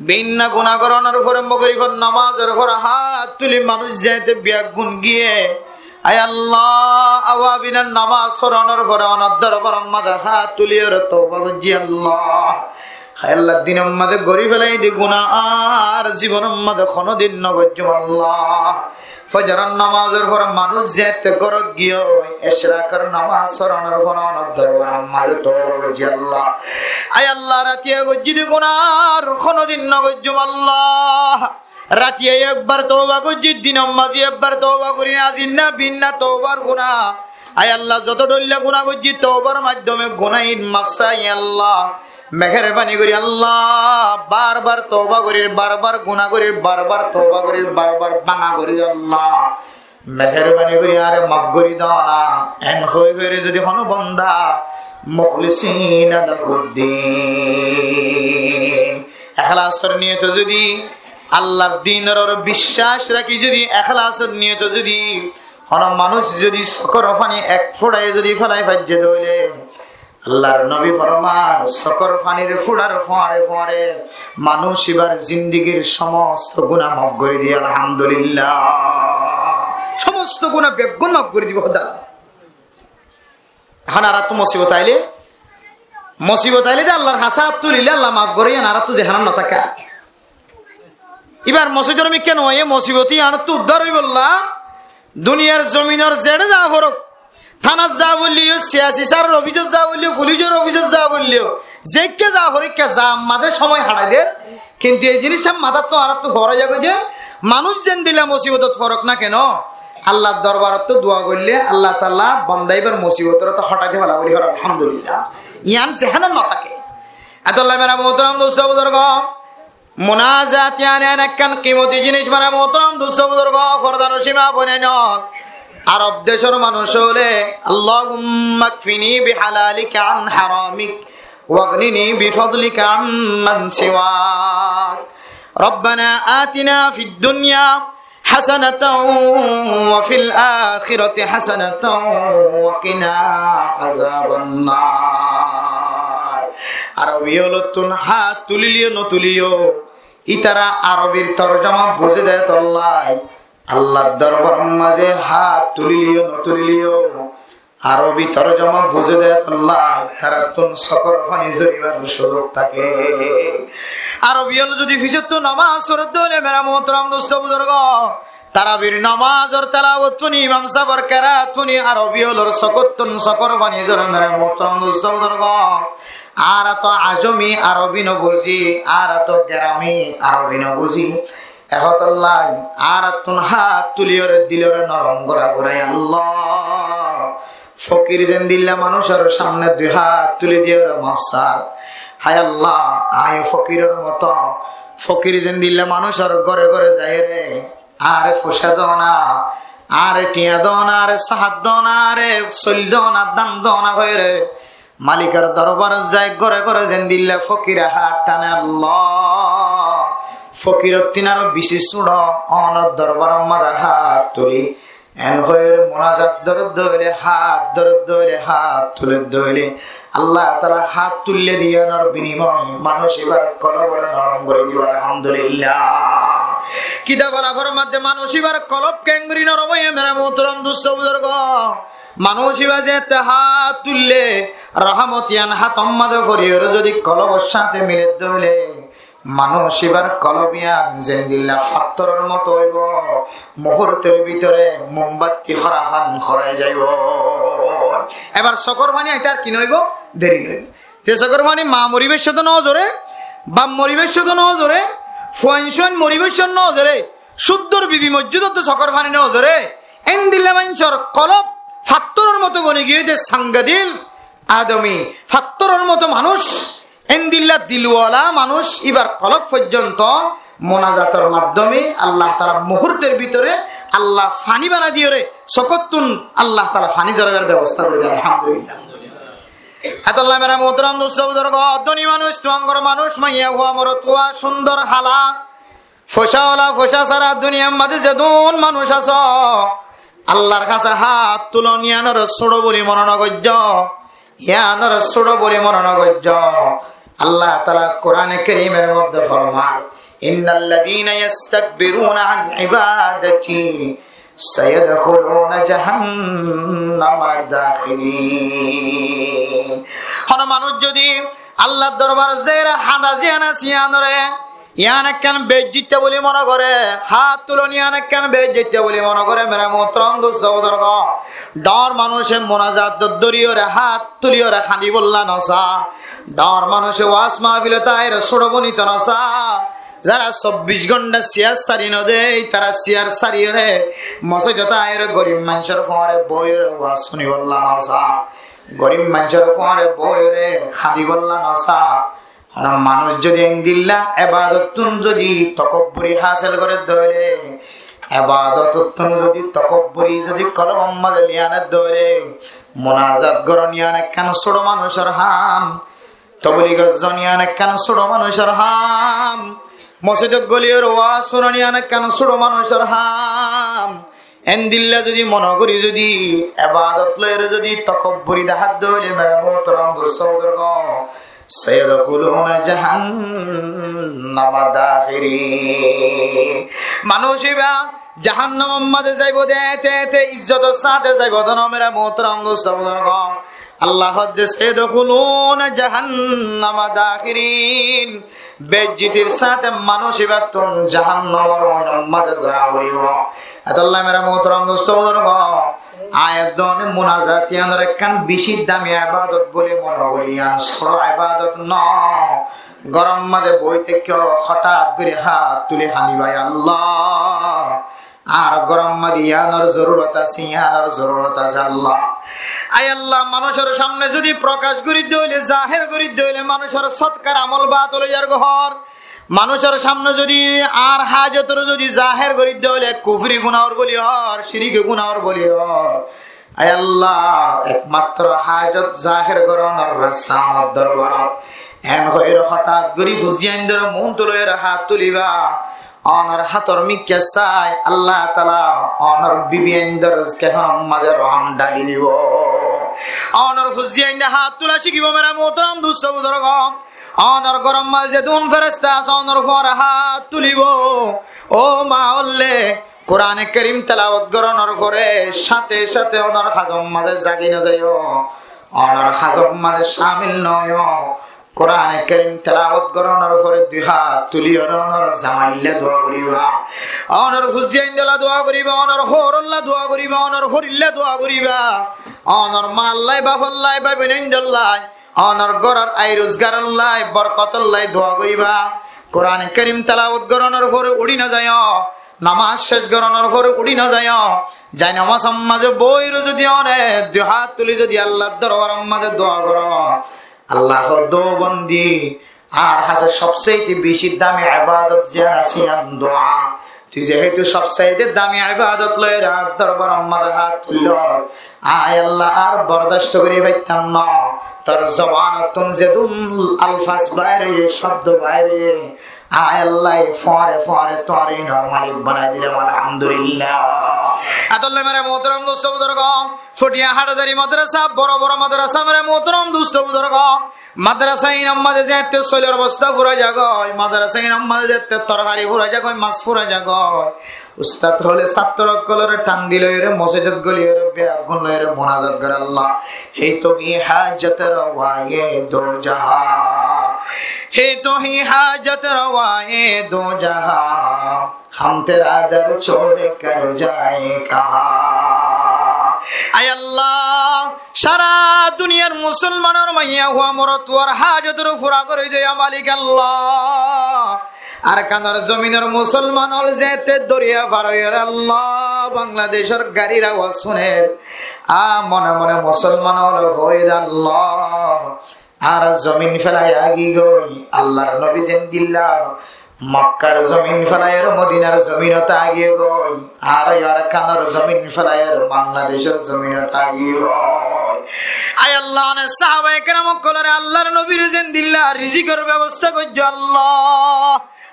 বিনা গুনাহ করানোর পরে মগরিবের নামাজের পরে হাত তুলি মানুষ যেতে বিয়াগুন গিয়ে, আয় আল্লাহ আওয়াবিনের নামাজ পড়ানোর পরে অনদ্দর পরমাদে হাত তুলিয়ে তওবা করছি। আল্লাহ আল্লাহ দিনের মধ্যে গড়ি ফেলাই দি গুনাহ আর জীবনের মধ্যে কোনদিন নগজ্য। আল্লাহ ফজরের নামাজের পরে মানুষ যেতে গরত গিয়ে ইশরাকের নামাজ পড়ানোর পরে অনদ্দর পরমাদে তওবা করছি। আল্লাহ আয় আল্লাহ রাতিয়া গজ্জি দি গুনাহ আর কোনদিন নগজ্য। আল্লাহ রাতিয়া একবার তওবা করছি, দিনের মাঝে একবার তওবা করি না, আজিন্না ভিন্না তওবার গুনাহ। আয় আল্লাহ যত ডল্লা গুনাহ করছি তওবার মাধ্যমে গুনাহিন মাফসাই আল্লাহ মেহেরবানি করি। আল্লাহ বারবার তওবা করি, বারবার গুনাহ করি, বারবার তওবা করি, বারবার বাঙা করি। আল্লাহ মেহেরবানি করি আরে মাফ করি দাও না। এন হয়ে যদি কোনো বান্দা মুখলিসিন লাহুদ্দিন ইখলাসের নিয়তে যদি আল্লাহর দ্বীনের বিশ্বাস রাখি, যদি ইখলাসের নিয়তে যদি কোন মানুষ যদি সকর পানি এক ফোঁড়ায় যদি ফেলাই ফাজ্জে দইলে, আল্লাহর নবী ফরমান সকর পানির ফোঁড়ার ফোঁয়ারে ফোঁয়ারে মানুষ এবার জিন্দেগীর সমস্ত গুনাহ মাফ করে দিয়ে আলহামদুলিল্লাহ, সমস্ত গুনাহ বেগুন মাফ করে দিব। এখন আর তো মুসিবত আইলে আল্লাহর হাসাত তুলিলে আল্লাহ মাফ করে, আর তো যেহান না থাকা এবার মসজিদের আমি কেন মুসিবতী আর তো উদ্ধার হই বললা। দুনিয়ার জমিনের জেড়ে যা ফরক, থানার যা বললিও, সিয়াসি স্যারের অভিযোগ যা বললিও, পুলিশের অভিযোগ যা বললিও, যেকে যা ফরিকা যা আমাদের সময় হারাই দে। কিন্তু এই জিনিস মাথার তো আর তো ফরা যাবে যে মানুষ যেন দিলে মুসিবত ফরক না কেন, আল্লাহর দরবারত তো দোয়া করলে আল্লাহ তাআলা বান্দাইবার মুসিবতের তো হঠাৎ ভালো বলি আলহামদুলিল্লাহ ইয়ান যেহান না থাকে। আল্লাহ মেরা মোহতারাম দোস্ত বুজুর্গ, মুনাজাত ইয়ানে নাকান কিমতি জিনিস মানে মোহতারাম দোস্ত বুজুর্গ, ফরদান সীমা বনে ন আরব দেশের মানুষ হলে আল্লাহুম্মা কফিনি বিহালালিকা আন হারামিক ওয়াগনিনি বিফদলিকা আম্মান সিওয়াক। রব্বানা আতিনা ফিদ দুনিয়া হাসানাতাও ওয়া ফিল আখিরাতি হাসানাতাও ওয়া কিনা আযাবান নার। আরবিয়লতুন হাত তুলিলিও নতুলিও ইতারা আরবির তরজমা বুঝে দেয় তল্লাই। আল্লাহর দরবার মাঝে হাত তুলিলিও নতুলিও আরবি তরজমা বুঝে দেয় তল্লাই, তারা তুন সকর পানি জরিবার সুযোগ থাকে। আরবিয়ল যদি ফিজত নামাজ সুরত হলে মেরা মোহতারাম দোস্ত বুজুর্গ, তারাবির নামাজর তেলাওয়াত তুনি ইমাম সাহেবের কেরাত তুনি আরবিয়লর সকতুন সকর পানি জরে মেরা মোহতারাম দোস্ত বুজুর্গ। আর তো আজমি আরবি নবুঝি, আর তো গ্রামী আরবি নবুঝি একতল্লাহ। আর তুন হাত তুলিয়রে দিলরে নরম গোড়া গোড়াই আল্লাহ ফকির যেন দিল্লা মানুষের সামনে দুই হাত তুলে দিয়ে মাফসার। হায় আল্লাহ আয় ফকিরের মতো ফকির যেন দিল্লা মানুষের ঘরে ঘরে যায় রে, আর ফসা দনা আর টিয়া দনা আর সাহাত দনা আরে চল দনা দান দনা হয়ে রে মালিকার দরবার যায় ঘরে ঘরে যেন দিল্লা ফকিরে হাত টানে। আল্লাহ ফকির তিনার বিশেষ চূড় অনর দরবার মাদা হাত তুলি এন হয়ে মোনাজাত দরদ হইলে হাত দরদ হইলে হাত তুলে দইলে আল্লাহ তাআলা হাত তুললে দিয়ানোর বিনিময় মানুষ এবার কলবরে নরম করে দিবার আলহামদুলিল্লাহ। কিতাবের আফার মধ্যে মানুষ এবার কলব ক্যাঙ্গরি নরম হয়ে মেরা মোহতারাম দুস্থ বুজুর্গ, মানুষ এবার যে হাত তুললে রহমতিয়ান হাত অম্মাদে ফরিয়র যদি কলবর সাথে মিলে দইলে মানুষ এবার কলবিয়ান জেন্দিল্লা ফাত্তরের মতো হইব, মুহূর্তের ভিতরে মোমবাতি খরাফান খরাই যাইব। এবার সকর মানে এটার কি নইব দেরি নইব। যে সকর মানে মা মরিবেশ সাথে নজরে, বাপ মরিবেশ সাথে নজরে, ফুয়াইন মরিবেশ নজরে, শুদ্ধর বিবি মসজিদত সকর মানে নজরে এন দিল্লা মানুষের কলব ফাত্তরের মতো বনে গিয়ে যে সাংগাদিল আদমি ফাত্তরের মতো মানুষ এন্দিল্লা দিলওয়ালা মানুষ এবার কলব পর্যন্ত মোনাজাতের মাধ্যমে আল্লাহ তাআলা মুহূর্তের ভিতরে আল্লাহ ফানি বানা দিয়ে রে সকতুন আল্লাহ তাআলা ফানি জরাবের ব্যবস্থা করে দেন আলহামদুলিল্লাহ। আল্লাহ মেরা মোহতারাম দোস্ত বুজুর্গ, ধনী মানুষ টঙ্গর মানুষ মাইয়া হুয়া মরত হুয়া সুন্দর হালা ফোসাওয়ালা ফোসা সারা দুনিয়ার মাঝে যেদুন মানুষ আছ আল্লাহর কাছে হাত তুলন ইয়ানোর ছোড়ো বলি মনোনগর্য ইয়ানোর ছোড়ো বলি মনোনগর্য। আল্লাহ তাআলা কোরআনে কারীমের মধ্যে ফরমায় ইন্নাল্লাযীনা ইস্তাকবিরুনা আন ইবাদাতি সায়াদখুলুনা জাহান্নামা দাখিরিন। হন মানুষ যদি আল্লাহর দরবারে যারা হাদাজিয়ানা সিয়ানরে ইয়ান একখান বেজ্জিত বলে মনে করে, হাত তুলন ইয়ান একখান বেজ্জিত বলে মনে করে। মেরা মোহতরম দোস্ত বুজুর্গ, ডর মানুষে মোনাজাত দরিয়রে হাত তুলিয়রে খানি বললা নসা, ডর মানুষে ওয়াজ মাহফিলে তাইর ছোড়বনিত নসা। যারা 24 ঘন্টা চেয়ার সারি নদেই তারা চেয়ার সারিয়ে মসজিদে তাইর গরিব মানুষের ফোয়ারে বইরে ওয়াজ শুনি বললা নসা, গরিব মানুষের ফোয়ারে বইরে খাদি বললা নসা। মানুষ যদি দিল্লা এবাদতুন যদি তকব্বুরি হাসিল করে ধরে, এবাদতুন যদি তকব্বুরি যদি কলম মাঝে লিয়ানে ধরে, মোনাজাত গরনিয়ান একখান ছোট মানুষের হাম, তবলিগ জনিয়ান একখান ছোট মানুষের হাম, মসজিদ গলির ওয়াজ শুনানিয়ান একখান ছোট মানুষের হাম। এন্দিল্লা যদি মনে করি যদি এবাদত লয়ের যদি তকব্বুরি দেখাত ধরে মেরা মোহতরম দোস্ত বুজুর্গ সায়াদখুলুনা জাহান্নামা দাখিরিন। মানুষ এবা জাহান্নামের মাঝে যাইব, দেতে ইজ্জতের সাথে যাইব। মেরা মোহতরম দোস্ত বুজুর্গ আল্লাহ সায়াদখুলুনা জাহান্নামা দাখিরিন, বেজ্জিতির সাথে মানুষ এবা তুন জাহান্নামের মাঝে যাইব। আল্লাহ মেরা মোহতরম দোস্ত বুজুর্গ আয়াত দনে মুনাজাত ইয়ানোর একখান বেশি দামি ইবাদত বলে মনে করিয়া ছোট ইবাদত ন। গরম মাঝে বইতে কেউ হঠাৎ করে হাত তুলে হানি ভাই আল্লাহ, আর গরম মাঝে ইয়ানোর জরুরত আছে, ইয়ানোর জরুরত আছে আল্লাহ। আয় আল্লাহ, মানুষের সামনে যদি প্রকাশ করি দইলে জাহের করি দইলে মানুষের সৎকার আমল বাত লইয়ার ঘর, মানুষের সামনে যদি আর হাজতের যদি জাহের করি দইলে কুফরি গুনাহর বলি হর, শিরিক গুনাহর বলি হর। আয় আল্লাহ, একমাত্র হাজত জাহের করানোর রাস্তা আমার দরবার এন হইর হঠাৎ গরি ফুজিয়াইন্দর মন তুলের হাত তুলিবা অনার হাতর মিক্কে চাই আল্লাহ তাআলা অনার বিবিয়েন্দর কেহম মাঝে রহম ডালি দিব। অনার ফুজিয়াইন্দা হাত তুলা শিখিব মেরা মোহতরম দুস্থ বুজুর্গ। অনার গরম মাঝে দুন ফেরেশতা আছে, অনার পর হাত তুলিব। ও মা বললে কোরআনে কারীম তেলাওয়াত করানোর পরে সাথে সাথে অনার হাজম মাঝে জাগি না যাইও, অনার হাজম মাঝে শামিল নয়। কোরআনে কারীম তেলাওয়াত করানোর পরে দুই হাত তুলিও অনার জামাইলে দোয়া করিবা, অনার ফুজিয়াইন্দলা দোয়া করিবা, অনার হরল্লা দোয়া করিবা, অনার হরিল্লা দোয়া করিবা, অনার মাল্লাই বাফল্লাই বাইবেনইন্দল্লাই অনার গরার আই রোজগারল্লাই বরকতল্লাই দোয়া করিবা। কোরআনে কারীম তেলাওয়াত করানোর পরে উড়ি না যায়, নামাজ শেষ করানোর পরে উড়ি না যায়, যাই নামাজ মাঝে বইর যদি অনেক দুই হাত তুলি যদি আল্লাহর দরবার মাঝে দোয়া করো, আল্লাহর দোবন্দি আর হাসে সবচেয়ে বেশি দামি ইবাদত যে আছে দোয়া। তুই যেহেতু সবচেয়ে দামি ইবাদত লয় রাত দরবার মাঝে হাত তুলল, আয় আল্লাহ আর বরদাস্ত করি পাইতাম না। তোর জবানতুন যেদুন আলফাজ বাইরে শব্দ বাইরে, আয় আল্লাহ ফরে ফরে তোরে মালিক বানাই দিলাম আলহামদুলিল্লাহ। আদল্লাহ মেরে মোহতরম দোস্ত বুজুর্গ, ফটিয়া হাটাদারি মাদ্রাসা বড় বড় মাদ্রাসা মেরে মোহতরম দোস্ত বুজুর্গ, মাদ্রাসা ইনাম মাঝে যেতে শৈলের বস্তা ফুরা জাগয়, মাদ্রাসা ইনাম মাঝে যেতে তরকারি ফুরা জাগয়, মাছ ফুরা জাগয়। উস্তাদ হলে ছাত্র কলরে টান দিল রে মসজিদ গলি রে বেগুন রে মোনাজাত করে আল্লাহ হে তো হি হাজত রওয়ায়ে দো জাহা, হে তো হি হাজত রওয়ায়ে দো জাহা, हम तेरा दर छोड़ कर जाए कहां। আয় আল্লাহ, সারা দুনিয়ার মুসলমানের মাইয়া হুয়া মরত ওর হাজতের ফুরা করে দেয় মালিক আল্লাহ। আর কানার জমিনের মুসলমান হল যেতে দরিয়া পার হয়ে আল্লাহ বাংলাদেশের গাড়ির আওয়াজ শুনে মনে মনে মুসলমান হল হয়ে আল্লাহ। আর জমিন ফেলায় আগি গই আল্লাহর নবী যেন দিল্লা মক্কার জমিন ফেলায়ের মদিনার জমিনতা আগিয়ে গই, আর ইয়ার কানার জমিন ফেলায়ের বাংলাদেশের জমিনতা আগিয়ে গই। আয় আল্লাহ নে সাহাবায়ে কেরাম কলরে আল্লাহর নবীর যেন দিল্লা রিজিকের ব্যবস্থা করছো আল্লাহ,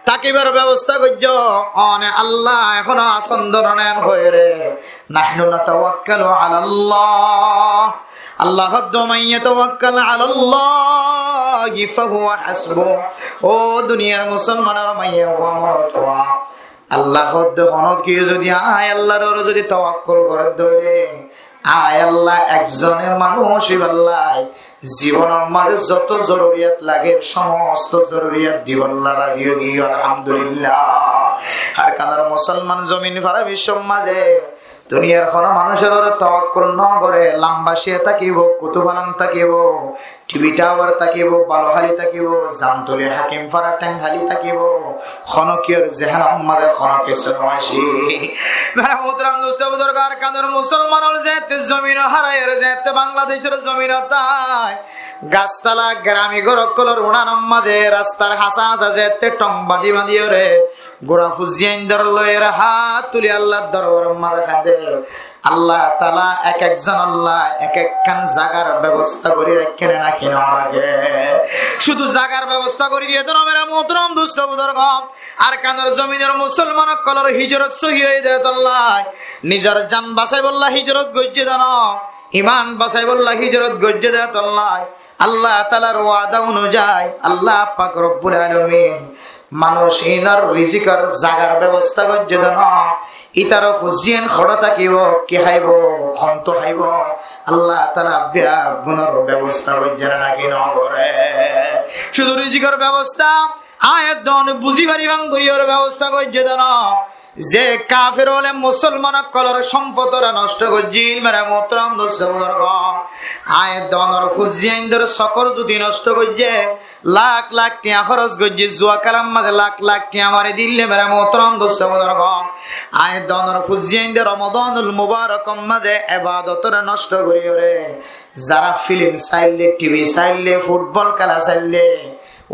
তাকিবার ব্যবস্থা করছ অনে আল্লাহ এখনো আসন্দরণেন হয়ে রে নাহনু নাতাওয়াক্কালু আলাল্লাহ আল্লাহ হদ্দু মান ইয়াতাওয়াক্কাল আলাল্লাহি ফাহুয়া হাসবু। ও দুনিয়ার মুসলমানের মাইয়া ওয়া আল্লাহ হদ্দু হনত কি যদি আয় আল্লাহর যদি তাওয়াক্কুল করে ধরে আয় আল্লাহ একজনের মানুষ আল্লাহ জীবনের মাঝে যত জরুরিয়াত লাগে সমস্ত জরুরিয়াত দিব আল্লাহ রাজি হই আলহামদুলিল্লাহ। আর কানার মুসলমান জমিন ফারা বিশ্বের মাঝে দুনিয়ার কোন মানুষের তাওয়াক্কুল ন করে লাম্বাসিয়া থাকিব কুতুবালান থাকিব টিভি টাওয়ার থাকিব বালহালি থাকিব জামতলি হাকিম ফারা ট্যাংহালি থাকিব খনকিয়র জেহান আমাদে খনকে সমাসি মেরা মুহতারাম দোস্ত বুজুর্গার কাদের মুসলমানল যেতে জমিন হারায়ের যেতে বাংলাদেশের জমিন তাই গাছতলা গ্রামী গরকলর উড়ান আমাদে রাস্তার হাসা হাসা যেতে টং বাঁধি বাঁধিও রে গোড়া ফুজিয়াইন দর লয়ের হাত তুলি আল্লাহর দরবার আমাদে কাঁদে আল্লাহ তাআলা এক একজন আল্লাহ এক একখান জায়গার ব্যবস্থা করে রাখেন না কেন আগে শুধু জায়গার ব্যবস্থা করে দিয়ে তো মেরা মুহতারাম দোস্ত বুজুর্গ আর কানের জমিনের মুসলমান কলর হিজরত সহি হয়ে দেয় আল্লাহ নিজের জান বাঁচাই বললা হিজরত গজ্জে দান ইমান বাঁচাই বললা হিজরত গজ্জে দেয় আল্লাহ আল্লাহ তাআলার ওয়াদা অনুযায়ী আল্লাহ পাক রব্বুল আলামিন মানুষ ইনার রিজিকের জায়গার ব্যবস্থা গজ্জে দান ইতার ফুজিয়ান খড়া থাকিব কি হাইব খন্ত হাইব আল্লাহ তাআলা গুণের ব্যবস্থা গজ্জে নাকি নগরে শুধু রিজিকের ব্যবস্থা আয়াত দন বুঝি পারিবাং করিয়ার ব্যবস্থা গজ্জে দান যে কাফের হলে মুসলমান কলর সম্পদরা নষ্ট করজিল মেরা মুহতারাম দোস্ত বুজুর্গ আয়াত দনর ফুজিয়ানদের সকল যদি নষ্ট করজে লাখ লাখ টিয়া খরচ করজে জুয়া কালাম মাঝে লাখ লাখ টিয়া মারি দিলে মেরা মুহতারাম দোস্ত বুজুর্গ আয়াত দনর ফুজিয়ানদের রমাদানুল মুবারক মাঝে ইবাদতরা নষ্ট করিও রে যারা ফিল্ম চাইলে টিভি চাইলে ফুটবল খেলা চাইলে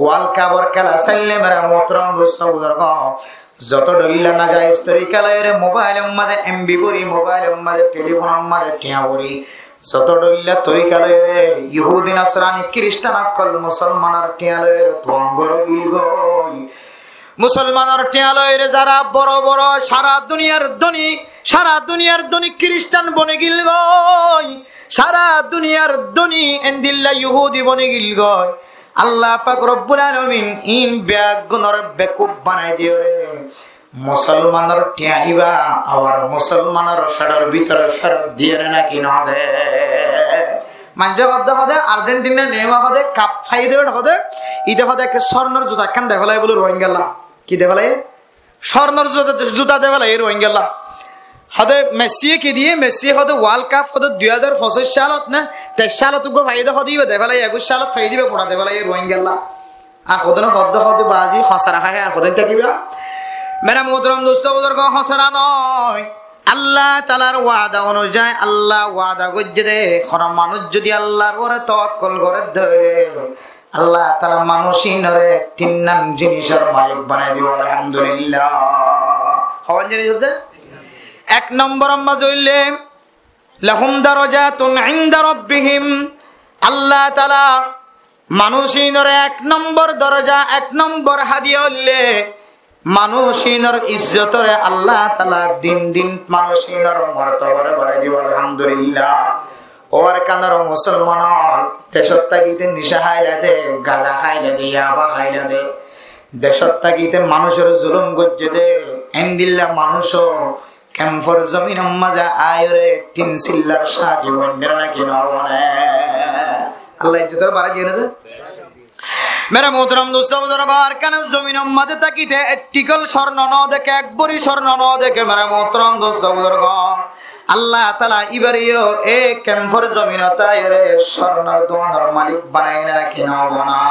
ওয়ার্ল্ড কাপর খেলা চাইলে মেরা মুহতারাম দোস্ত বুজুর্গ যত ডলিলা না যায় তরিকালয়ের মোবাইল মাঝে এমবি করি মোবাইল মাঝে টেলিফোন মাঝে টিয়া করি যত ডলিলা তরিকালয়ের ইহুদি নাসরানি খ্রিস্টান আকল মুসলমানের টিয়ালয়ের তঙ্গর গিলগই মুসলমানের টিয়ালয়ের যারা বড় বড় সারা দুনিয়ার ধনী খ্রিস্টান বনে গিলগই সারা দুনিয়ার ধনী এন্দিল্লা ইহুদি বনে গিলগই আল্লাহ পাক রব্বুল আলামিন ইন বেগুনর বেকুব বানাই দিও রে মুসলমানের টিয়াইবা আর মুসলমানের ফেডার ভিতরে ফেরত দিয়ে নাকি না দে মানজা কদ্দা হদে আর্জেন্টিনা নেমা হদে কাপ ফাই দেবে হদে ইদে হদে কে স্বর্ণর জুতা কান দেখালাই বলে রোহিঙ্গালা কি দেখালাই স্বর্ণর জুতা দেখালাই রোহিঙ্গালা হদে মেসি কি দিয়ে মেসি হদে ওয়ার্ল্ড কাপ হদে 2025 সালত না 23 সালত গো ফাইদা হদিবে দেখালাই 21 সালত ফাই দিবে পড়া দেখালাই রোহিঙ্গালা আর হদন হদ্দ হদে বাজি খসরা খায় আর হদন থাকিবা মেরা মুহতারাম দোস্ত বুজুর্গ খসরা নয় আল্লাহ তাআলার ওয়াদা অনুযায়ী আল্লাহ ওয়াদা গজ্জে দে কোন মানুষ যদি আল্লাহর উপরে তাওয়াক্কুল করে ধরে আল্লাহ তাআলা মানুষিনরে তিন নাম জিনিসের মালিক বানাই দিব আলহামদুলিল্লাহ হওয়ার জিনিস আছে এক নম্বর আম্মা জইলে লাহুম দারাজাতুন ইনদা রাব্বিহিম আল্লাহ তাআলা মানুষিনরে এক নম্বর দরজা এক নম্বর হাদিয়া হইলে মানুষিনর ইজ্জতরে আল্লাহ তাআলা দিন দিন মানুষিনর মর্তবারে বাড়াই দিব আলহামদুলিল্লাহ ওর কানার মুসলমান দেশত তাগিতে নিশা খাইলা দে গাঁজা খাইলা দে ইয়াবা খাইলা দে দেশত তাগিতে মানুষের জুলুম গজ্জে দে এন্দিল্লা মানুষও ক্যাম্পর জমিন মাঝে আয়রে তিন সিল্লার সাথী বন্ডের নাকি নবনে আল্লাহ ইজ্জতের বাড়াই দিয়ে দে মেরা মোহতারাম দোস্ত বুজুর্গ আর কানে জমিন মাঝে তাকিতে টিকল স্বর্ণ ন দেখে এক বড়ি স্বর্ণ ন দেখে মেরা মোহতারাম দোস্ত বুজুর্গ আল্লাহ তাআলা ইবারিও এ ক্যাম্পর জমিন তাইরে স্বর্ণের দোয়ানের মালিক বানাই না কিনা বনা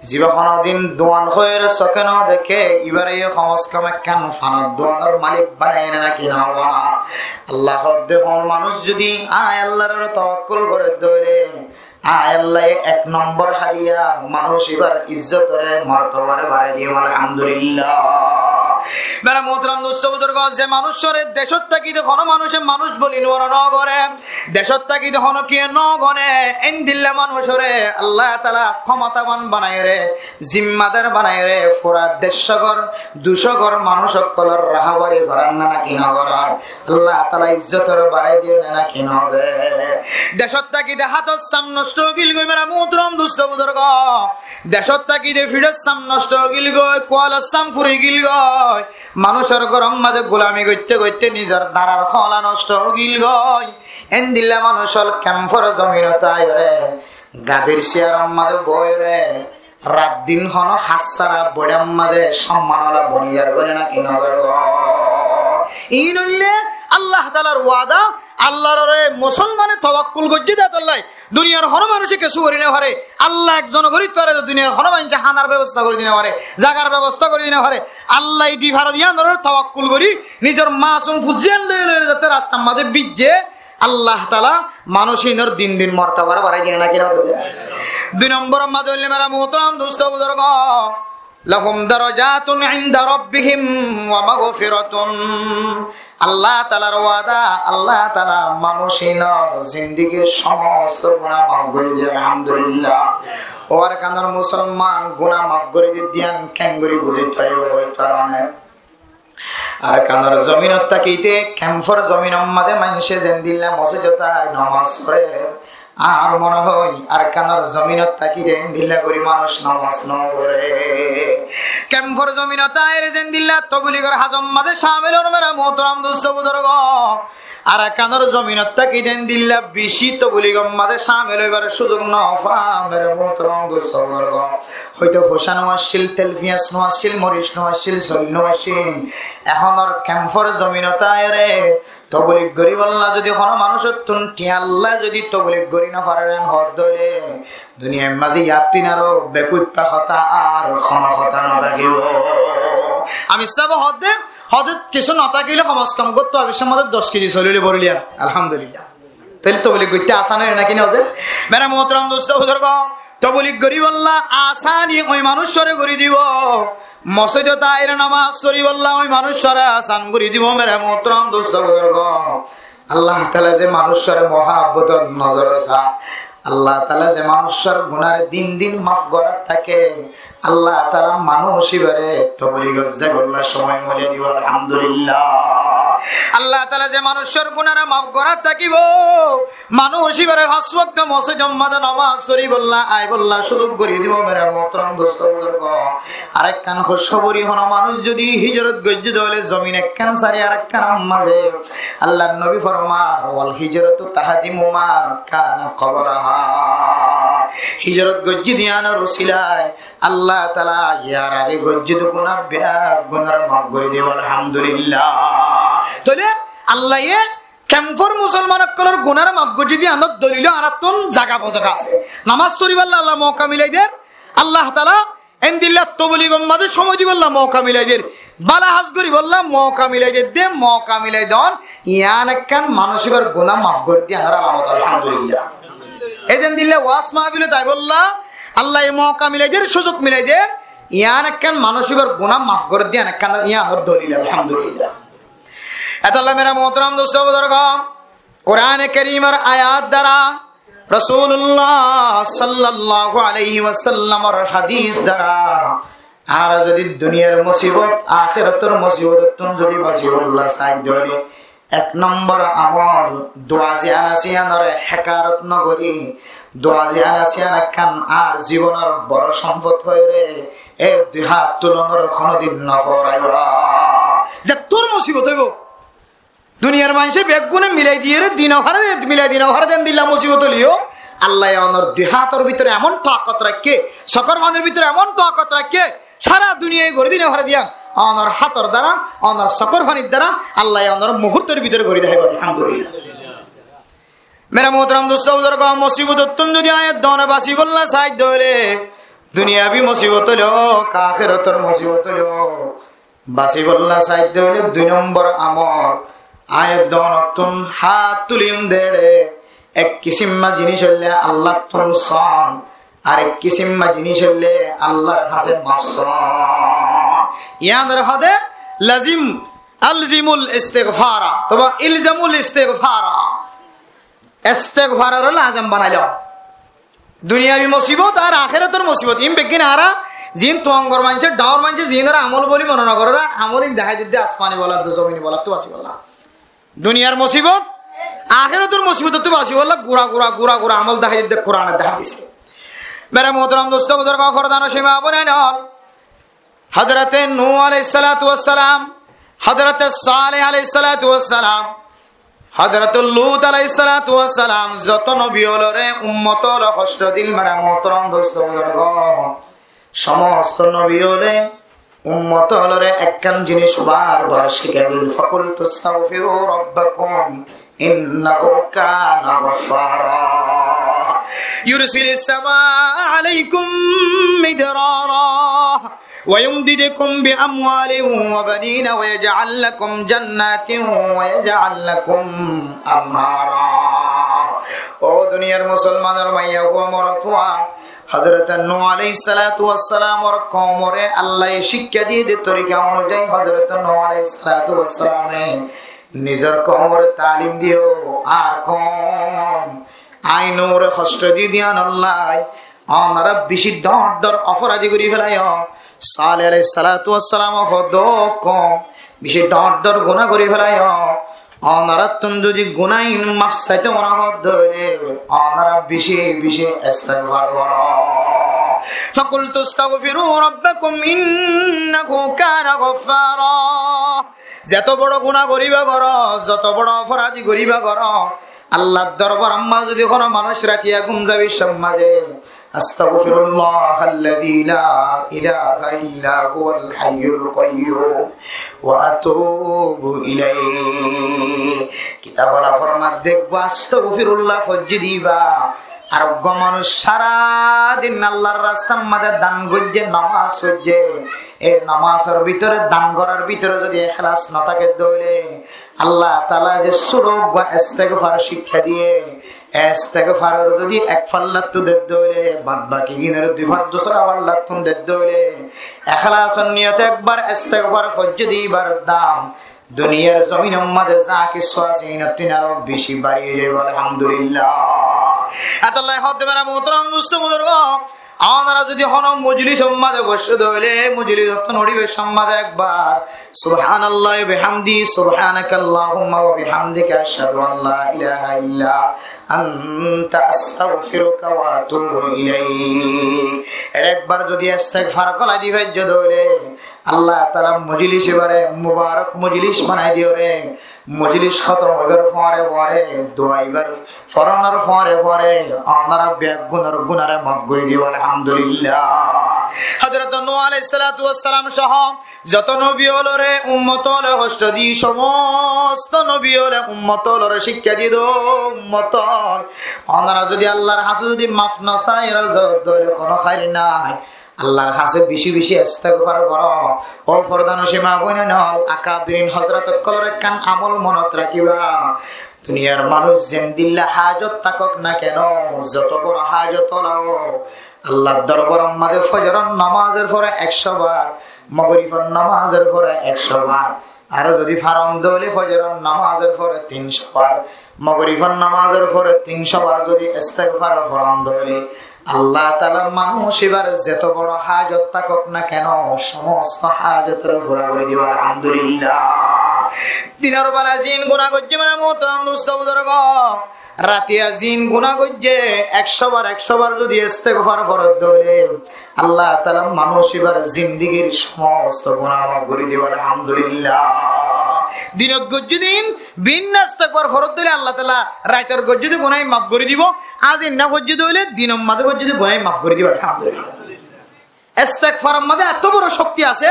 জীবন দিন দোয়ান হয়ে সকেন দেখে এবারে সমস্কমে কেন ফানত দোয়ানের মালিক বানাই না কিনা বনা আল্লাহ দেবন মানুষ যদি আয় আল্লাহর তাওয়াক্কুল করে ধরে আয় আল্লাহ এক নম্বর হাদিয়া মানুষ এবার ইজ্জতরে মর্তবারে বাড়াই দিয়ে আলহামদুলিল্লাহ মেরা মোহতরম দোস্ত বুজুর্গ, যে মানুষের দেশত থাকি যখন মানুষে মানুষ বলি নগরে, দেশত থাকি যখন কি নগনে এন দিল্লা মানুষরে আল্লাহ তাআলা ক্ষমতাবান বানায় রে, জিম্মাদার বানায় রে, পুরা 150 ঘর 200 ঘর মানুষ সকলের রাহাবাড়ি ঘরান না কি নগরার আল্লাহ তাআলা ইজ্জতের বাড়াই দিয়ে না কি নগে। দেশত থাকি দে হাতর সাম নষ্ট গিল গই মেরা মোহতরম দোস্ত বুজুর্গ, দেশত থাকি দে ফিডের সাম নষ্ট গিল গই, কোয়ালার সাম ফুরি গিল গই, মানুষের গরম মাঝে গোলামি করতে করতে নিজের দাঁড়ার খলা নষ্ট গিল গই। এন দিল্লা মানুষের ক্যাম্পর জমিনতায় রে, গাদের শেয়ার মাঝে বই রে, রাত দিন হন হাসারা বড়াম মাঝে সম্মানলা বনিয়ার করে না কি নগর। ই নইলে আল্লাহ তাআলার ওয়াদা, আল্লাহর মুসলমানের তাওয়াক্কুল গজ্জি দাত আল্লাহ দুনিয়ার হর মানুষে কিছু করি না পারে, আল্লাহ একজন গরিব পারে দুনিয়ার হর মানুষ হানার ব্যবস্থা করে দিনা পারে, জাগার ব্যবস্থা করে দিনা পারে। আল্লাহ দি ভারত ইয়ানোর তাওয়াক্কুল করি নিজের মাসুম ফুজিয়ান লয়ে যাতে রাস্তার মাঝে বিজে আল্লাহ তাআলা মানুষের দিন দিন মর্তবা বাড়াই দিনা নাকি না। 2 নম্বর মাঝে হইলে মেরা মুহতারাম দোস্ত বুজুর্গ, লাহুম দারাজাতুন ইনদা রাব্বিহিম ওয়া মাগফিরাতুন। আল্লাহ তাআলার ওয়াদা, আল্লাহ তাআলা মানুষের জিন্দেগীর সমস্ত গুনাহ মাফ করে দিবেন আলহামদুলিল্লাহ। ওর কারণ মুসলমান গুনাহ মাফ করে দিয়ান কেন করে বুঝাইতে হইব কারণে আর কানর জমিনত তাকিতে ক্যাম্পর জমিনের মাঝে মানুষে জেন্দিল্লা মসজিদতায় নামাজ পড়ে, আর মনে হয় আর কানার জমিনত থাকি দিল্লা করি মানুষ নামাজ নড়ে। ক্যাম্পর জমিনত দিল্লা তবলিগর হাজম মাঝে সামিল মেরা মোহতরম দোস্ত বুজুর্গ, আর কানার জমিনত থাকি দিল্লা বেশি তবলিগর মাঝে সামিল হইবার সুযোগ নফা মেরা মোহতরম দোস্ত বুজুর্গ। হয়তো ফোসানো আসছিল, তেলফিয়াস নো আসছিল, মরিচ নো আসছিল, সৈন্য আসছিল, এখন আর ক্যাম্পর জমিনত রে তবলিগ গরিব আল্লাহ যদি কোনো মানুষের আল্লাহ যদি তবলিগ গরি না পারেন হদ ধরে দুনিয়ার মাঝে ইয়াত্রিনারও বেকুত্তা হতা আর ক্ষমতা না থাকিব। আমি চাব হদে হদে কিছু নথাকিলে সমাজ কাম করতো আবিষ্কার মধ্যে 10 কেজি চলিলে বলিয়া আলহামদুলিল্লাহ। তাহলে তবলিগ করতে আসান নাকি না যে মেরা মোহতরম দোস্ত বুজুর্গ, তবলিগ গরিব আল্লাহ আসানি ওই মানুষরে গড়ি দিব, মসজিদে তাইর নামাজ শরীফ আল্লাহ ওই মানুষরে আসান গড়ি দিব। মেরা মোহতরম দোস্ত বুজুর্গ, আল্লাহ তাআলা যে মানুষরে মহাব্বতের নজর আছে, আল্লাহ তাআলা যে মানুষের গুনাহ দিন দিন মাফ করার থাকে, আল্লাহ তাআলা মানুষ এবারে তবলিগের যে গল্লা সময় মলে দিব আলহামদুলিল্লাহ। আল্লাহ তাআলা যে মানুষের গুনাহ মাফ করার থাকিব, মানুষ এবারে 5 ওয়াক্ত মসজিদে মাঝে নামাজ শরীফ আল্লাহ আই বল্লা সুযোগ করে দিব। মেরা মোহতরম দোস্ত বুজুর্গ, আরেক কান খুশখবরি হলো মানুষ যদি হিজরত গজ্জি দলে জমিন এক কান সারি আরেক কান মাঝে আল্লাহর নবী ফরমান ওয়াল হিজরতু তাহদিমু মা কানা কবরাহা, হিজরত গজ্জি দিয়ানোর উসিলায় আল্লাহ তাআলা ইয়ার আগে গজ্জিত গুনাহ গুনার মাফ করে দিব আলহামদুলিল্লাহ। তাহলে আল্লাহ এ ক্যাম্পর মুসলমানসকলের গুনার মাফ করে দিয়ে আনত দলিল আনাতন জায়গা বজাগা আছে। নামাজ শরীফ আল্লাহ মওকা মিলাই দেন, আল্লাহ তাআলা এন্দিল্লাহ তবলিগের মাঝে সময় দিব আল্লাহ মওকা মিলাই দেন, বালা হাজ করি বললাম মওকা মিলাই দে মওকা মিলাই দন ইয়ান একখান মানুষের গুনাহ মাফ করে দিয়ে আনার আলামত আলহামদুলিল্লাহ। এজেন দিল্লা ওয়াস মাহফিলে তাই বললা আল্লাহ এই মওকা মিলাই দেন, সুযোগ মিলাই দেন, ইয়ান একখান মানুষের গুনাহ মাফ করে দিয়ে একখান ইয়ানোর দলিল আলহামদুলিল্লাহ। এতাল্লাহ মেরা মোহতরম দোস্ত বুজুর্গ, কোরআনে কারীমের আয়াত দ্বারা রাসূলুল্লাহ সাল্লাল্লাহু আলাইহি ওয়াসাল্লামের হাদিস দ্বারা আর যদি দুনিয়ার মুসিবত আখিরাতের মুসিবত যদি বাঁচিবল্লাহ চাই ধরে 1 নম্বর আমল দোয়া জিয়ানাসিয়ানর হেকারত নগরী, দোয়া জিয়ানাসিয়ান একখান আর জীবনের বড় সম্পদ হয়ে রে এ 2 হাত তুলনার কোনদিন নফরাইবা যে তোর মুসিবত হইব দুনিয়ার মানুষের বেগুনে মিলাই দিয়ে দিন মিলাই দিন দেন দিল্লা মুসিবত লিও আল্লাহ অনর 2 হাতের ভিতরে এমন তাকত রাখে, সকর মানের ভিতরে এমন তাকত রাখে সারা দুনিয়ায় ঘুরে দিনে ঘরে দিয়া অনর হাতর দ্বারা অনর সকর ফানির দ্বারা আল্লাহ অনর মুহূর্তের ভিতরে ঘুরে দেয় আলহামদুলিল্লাহ। মেরা মোহতরম দোস্ত বুজুর্গ, মুসিবত যদি আয়াত দনে বাসি বললা সাইড ধরে দুনিয়াবি মুসিবত হলো আখিরাতের মুসিবত হলো বাসি বললা সাইড ধরে 2 নম্বর আমল আয়াত দনতুন হাত তুলিম দেড়ে এক কিসিমা জিনিস হইলে আল্লাহ তুন সন, আর এক কিসিমা জিনিস হইলে আল্লাহর হাসে মাফসন। ইয়াদের হদে লাজিম আলজিমুল ইস্তিগফারা তবা ইলজামুল ইস্তিগফারা ইস্তিগফারের লাজম বানাইলো দুনিয়াবি মুসিবত আর আখিরাতের মুসিবত ইম বেগিন আরা জিন তোঙ্গর মানছে ডাওর মানছে জিনের আমল বলি মনে না করা আমল দেখাই দিতে আসমানি বলা জমিনি বলা তো আসি বলা দুনিয়ার মুসিবত আখিরাতের মুসিবত তো আসি বলা গুড়া গুড়া গুড়া গুড়া আমল দেখাই দিতে কোরআনে দেখা দিছে मेरे मोहतरम दोस्तों बुजुर्ग फरदान शिमा बुनेनल हजरत नूह अलैहिस्सलातु वस्सलाम हजरत सालेह अलैहिस्सलातु वस्सलाम हजरत लूत अलैहिस्सलातु वस्सलाम যত নবী হলরে উম্মত হল কষ্ট দিল মেরে মোহতরম দোস্তো বুজুর্গ সমস্ত নবী হলে উম্মত হলরে একখান জিনিস বারবার শিখাই দিল ফাকুল তুস্তাগফিরু রাব্বাকুম ইন্নাহু কানা গফফারা يرسل السماء عليكم مدرارا ويمددكم بأموال وبنين ويجعل لكم جنات ويجعل لكم أنهارا ও দুনিয়ার মুসলমানের মাইয়া ও মরতুয়া হযরত নূহ আলাইহিস সালাতু ওয়াস সালাম ওর কওমরে আল্লাহ শিক্ষা দিয়ে দে তরিকা অনুযায়ী হযরত নূহ আলাইহিস সালাতু ওয়াস সালামে নিজের কওমরে তালিম দিও আর কম আইনোর কষ্ট দিয়ান আল্লাহ আমরা বেশি ডর অপরাধী করি ফেলাই সালেহ আলাইহিস সালাতু ওয়াস সালাম কম বেশি ডর গুনাহ করি ফেলাই আমরা তুম যদি গুনাইন মাফ চাইতে মনে হদলে আমরা বেশি বেশি ইস্তিগফার করো ফাকুল তুস্তাগফিরু রাব্বাকুম ইন্নাহু কানা গফফারা যত বড় গুনাহ করিবা করো যত বড় অপরাধী করিবা করো আল্লাহর দরবার আম্মা যদি কোন মানুষ রাতিয়া ঘুম যাবে সমাজে আস্তাগফিরুল্লাহাল্লাযী লা ইলাহা ইল্লা হুয়াল হাইয়ুল কাইয়্যুম ওয়া আতুবু ইলাইহি কিতাবলা ফরমান দেখবা আস্তাগফিরুল্লাহ ফজ্জি দিবা আর মানুষ সারা দিন আল্লাহর রাস্তার মধ্যে দান গজ্জে নামাজ সজ্জে এই নামাজের ভিতরে দান করার ভিতরে যদি ইখলাস না থাকে দইলে আল্লাহ তাআলা যে সুরব বা ইস্তিগফার শিক্ষা দিয়ে ইস্তিগফারের যদি এক ফাল্লা তো দে দইলে বাদ বাকি গিনের দুই ফাল দোসরা ফাল্লা তো দে দইলে ইখলাসের নিয়তে একবার ইস্তিগফার ফজ্জি দিবার দাম দুনিয়ার জমিনের মধ্যে যা কিছু আছে ইনাতিন আরো বেশি বাড়িয়ে যাবে আলহামদুলিল্লাহ আল্লাহ হতে পারে মোহতরম দুস্থ বুজুর্গ আমরা যদি হন মজলিস সম্মাদে বসে দইলে মজলিস নড়িবে সম্মাদে একবার সুবহানাল্লাহ ওয়া বিহামদি সুবহানাকাল্লাহুম্মা ওয়া বিহামদিকা আশহাদু আন লা ইলাহা ইল্লা আনতা আস্তাগফিরুকা ওয়া আতুবু ইলাইক একবার যদি ইস্তিগফার করা দিবে দইলে আল্লাহ তাআলা মজলিস এবারে মুবারক মজলিস বানাই দিও রে মজলিস খতম হবার পরে পরে দোয়াইবার ফরনার পরে পরে আমরা বেগুনার গুনারে মাফ করে দিব আলহামদুলিল্লাহ হযরত নূহ আলাইহিস সালাতু ওয়াস সালাম সহ যত নবী হলো রে উম্মত হলো কষ্ট দি সমস্ত নবী হলো উম্মত হলো শিক্ষা দি দো উম্মত আমরা যদি আল্লাহর কাছে যদি মাফ না চাই রাজত দলে কোনো খাইর নাই আল্লাহর কাছে বেশি বেশি ইস্তিগফার করো ও ফরদান সীমা বইনেন আকাবিরিন হযরত কলরে কান আমল মনত রাখিবা দুনিয়ার মানুষ জিন্দিল্লা হাজত তাকক না কেন যত বড় হাজত লাও আল্লাহর দরবার আমাদের ফজরের নামাজের পরে 100 বার মাগরিবের নামাজের পরে 100 বার আর যদি ফারম দলে ফজরের নামাজের পরে 300 বার মাগরিবের নামাজের পরে 300 বার যদি ইস্তিগফার ফরম দলে আল্লাহ তাআলা মানুষ এবার যত বড় হাজত থাকুক না কেন সমস্ত হাজতের পুরা করে দিবা আলহামদুলিল্লাহ দিনের বেলা জিন গুনাহ করছে মানে মোহতরম দোস্ত বুজুর্গ রাতিয়া জিন গুনাহ করছে 100 বার যদি ইস্তিগফার ফরজ দলে আল্লাহ তাআলা মানুষ এবার জিন্দেগীর সমস্ত গুনাহ মাফ করে দিবা আলহামদুলিল্লাহ দিনত গজ্জুদিন বিন্নাস্তাকবার ফরজ দিলে আল্লাহ তাআলা রাতের গজ্জুদি গুনাহ মাফ করে দিব আজ না গজ্জুদি হইলে দিনের মধ্যে গজ্জুদি গুনাহ মাফ করে দিব আলহামদুলিল্লাহ ইস্তিগফারের মধ্যে এত বড় শক্তি আছে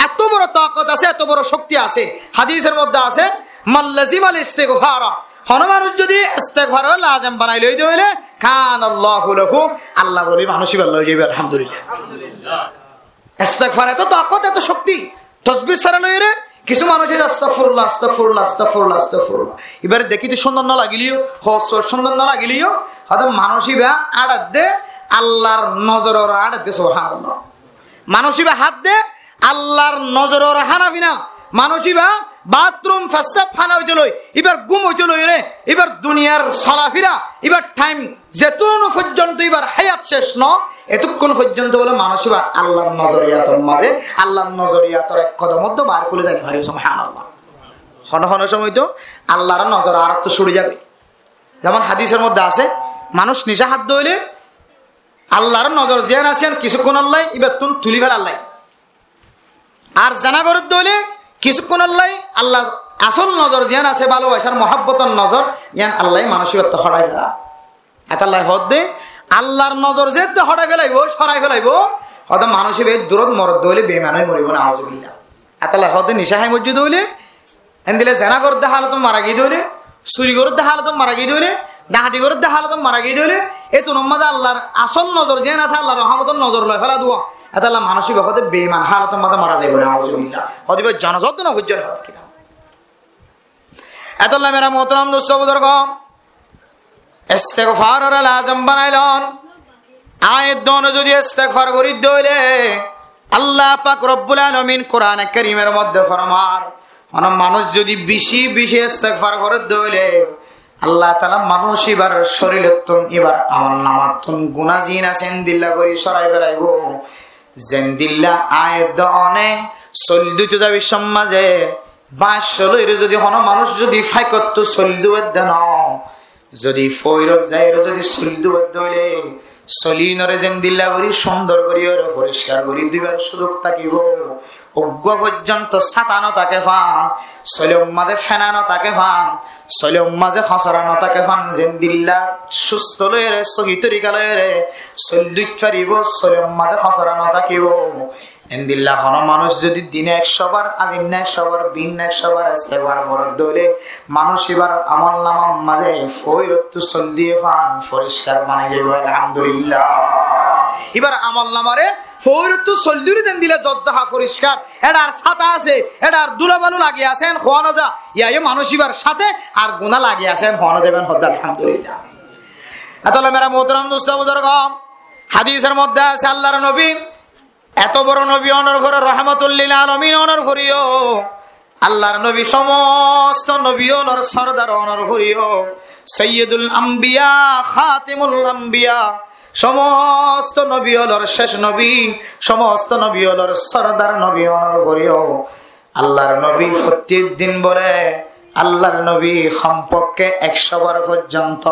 এত বড় তাকত আছে এত বড় শক্তি আছে হাদিসের মধ্যে আছে মাল্লাজিমাল ইস্তিগফার হনুমান যদি ইস্তিগফার লাজম বানাই লই দিলে কান আল্লাহু লাহু আল্লাহ বলি মানুষই ভালো হয়ে যাবে আলহামদুলিল্লাহ ইস্তিগফার এত তাকত এত শক্তি তাসবিহ সারা লইরে কিছু মানুষ আস্তাগফিরুল্লাহ আস্তাগফিরুল্লাহ আস্তাগফিরুল্লাহ আস্তাগফিরুল্লাহ এবারে দেখিতে সুন্দর না লাগিলিও হসর সুন্দর না লাগিলিও হয়তো মানুষই বা আড়াত দে আল্লাহর নজরের আড়াত দে সুবহানাল্লাহ মানুষই বা হাত দে আল্লাহর নজরের হানাবি না মানুষ ইবা বাথরুম ফাসাব খানা হইতে লই এবার গুম হইতে লই রে এবার দুনিয়ার চলাফেরা এবার টাইম যেতন পর্যন্ত এবার হায়াত শেষ ন এতক্ষণ পর্যন্ত বলে মানুষ এবার আল্লাহর নজরিয়াতর মাঝে আল্লাহর নজরিয়াতর এক কদম মধ্যে বার করে যাবে হরি সুবহানাল্লাহ। হন হন সময় তো আল্লাহর নজর আর তো সরে যাবে। যেমন হাদিসের মধ্যে আছে মানুষ নিশা হাত ধইলে আল্লাহর নজর জিয়ান আছেন কিছুক্ষণ আল্লাহ এবার তুন তুলি ফেল আল্লাহ, আর জানা করে ধইলে কিছুক্ষণ আল্লাহ আল্লাহ আসল নজর জিয়ান আছে ভালোবাসার মহাব্বতর নজর ইয়ান আল্লাহ মানুষের তো হরাই ফেলা এত আল্লাহ হদ দে আল্লাহর নজর যে হরাই ফেলাইব সরাই ফেলাইব হয়তো মানুষের দূরত মরদ ধইলে বেমানই মরিব না আউযুবিল্লাহ। এত আল্লাহ হদ নিশা হাই মসজিদ হইলে এন দিলে জানা করে দেখা হলো মারা গিয়ে ধইলে চুরি করে দেখা হলো মারা গিয়ে ধইলে ডাহাতি করে দেখা হলো মারা গিয়ে ধইলে এই তো নম্মাদে আল্লাহর আসল নজর জিয়ান আছে আল্লাহর রহমতের নজর লয় ফেলা দুয়া এত আল্লাহ মানসিক হতে বেমান হালতের মাঝে মারা যাইব না আউযুবিল্লাহ। হদিবে জনজত না হুজ্জত হত কিনা এত আল্লাহ মেরা মোহতরম দোস্ত বুজুর্গ ইস্তিগফার আর লাজম বানাইলন আয়াত দন যদি ইস্তিগফার করি দইলে আল্লাহ পাক রব্বুল আলামিন কোরআনে কারীমের মধ্যে ফরমার মানুষ যদি বেশি বেশি ইস্তিগফার করে দইলে আল্লাহ তাআলা মানুষ এবার শরীরতন এবার আমল নামাতন গুনাহ জিন আছেন দিল্লা করি সরাই ফেলাইব জেন্দিল্লা আয়াত দনে সলদুতে যাবে সমাজে বাসলইর যদি হন মানুষ যদি ফাইকত সলদুয়ে দেন যদি ফয়রত যায়র যদি সলদুয়ে দইলে সলিনরে জেন্দিল্লা করি সুন্দর করি ওরে পরিষ্কার করি দিবার সুযোগ থাকিব অজ্ঞ পর্যন্ত সাতানো তাকে ফান সলিম মাঝে ফেনানো তাকে ফান সলিম মাঝে খসরানো তাকে ফান জেন্দিল্লা সুস্থ লয়েরে সহি তরিকা লয়েরে সলদুত ফারিব সলিম মাঝে খসরানো থাকিব এন্দিল্লা হন মানুষ যদি দিনে 100 বার আজিন 100 বার বিন 100 বার ইস্তেগফার ফরজ দইলে মানুষ এবার আমল নামা মাঝে ফয়রত সলদিয়ে ফান পরিষ্কার বানাই যাইব আলহামদুলিল্লাহ। এবার আমল নামারে ফয়রত সলদিরে দেন দিলে জজ্জাহা পরিষ্কার এটার ছাতা আছে এটার দুলাবালু লাগিয়ে আছেন খোয়ানো যা ইয়া মানুষ এবার সাথে আর গুনাহ লাগিয়ে আছেন খোয়ানো যাবেন হদ আলহামদুলিল্লাহ। আতালা মেরা মোহতরম দোস্ত বুজুর্গ হাদিসের মধ্যে আছে আল্লাহর নবী এত বড় নবী অনর করে রহমাতুল লিল আলামিন অনর করিও আল্লাহর নবী সমস্ত নবী অনর সরদার অনর করিও সাইয়্যিদুল আম্বিয়া খাতিমুল আম্বিয়া সমস্ত নবী অনর শেষ নবী সমস্ত নবী অনর সরদার নবী অনর করিও আল্লাহর নবী প্রতিদিন বলে আল্লাহর নবী সম্পর্কে 100 বার পর্যন্ত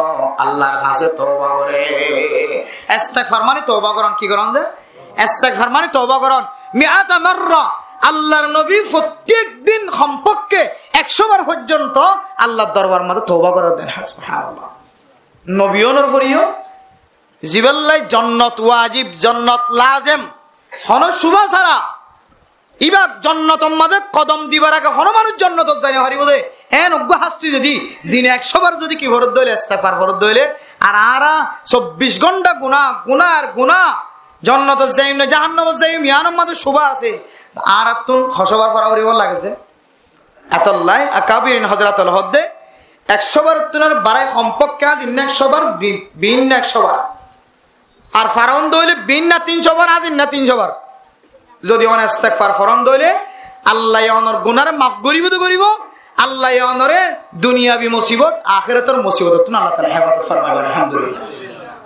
আল্লাহর কাছে তওবা করে ইস্তিগফার মানে তওবা করন কি করন যে ইস্তিগফার মানে তওবা করন মিআত মাররা আল্লাহর নবী প্রত্যেকদিন সম্পর্কে 100 বার পর্যন্ত আল্লাহর দরবার মধ্যে তওবা করে দেন সুবহানাল্লাহ। নবীওনর করিও জিবাল্লাই জান্নাত ওয়াজিব জান্নাত লাজিম হন সুবা ছাড়া ইবা জান্নাতের মধ্যে কদম দিবার আগে হন মানুষ জান্নাত যাই না হারিব দে এন অজ্ঞ হাস্তি যদি দিনে 100 বার যদি কি ফরজ দইলে ইস্তিগফার ফরজ দইলে আর 24 ঘন্টা গুনাহ গুনাহ আর গুনাহ জান্নাত যাইম না জাহান্নাম যাইম ইয়ানার মধ্যে শোভা আছে আর তুন খসবার ফরাবরি বল লাগেছে এতলাই আকাবিরিন হযরতুল হদ্দে 100 বার তুনার বাড়াই সম্পর্কে আজ 100 বার বিন 100 বার আর ফারন দইলে বিন না 300 বার আজ না 300 বার যদি অন ইস্তিগফার ফরন দইলে আল্লাহ অনর গুনারে মাফ করিব তো করিব আল্লাহ অনরে দুনিয়াবি মুসিবত আখিরাতের মুসিবত তুন আল্লাহ তাআলা হেফাজত ফরমাইবে আলহামদুলিল্লাহ।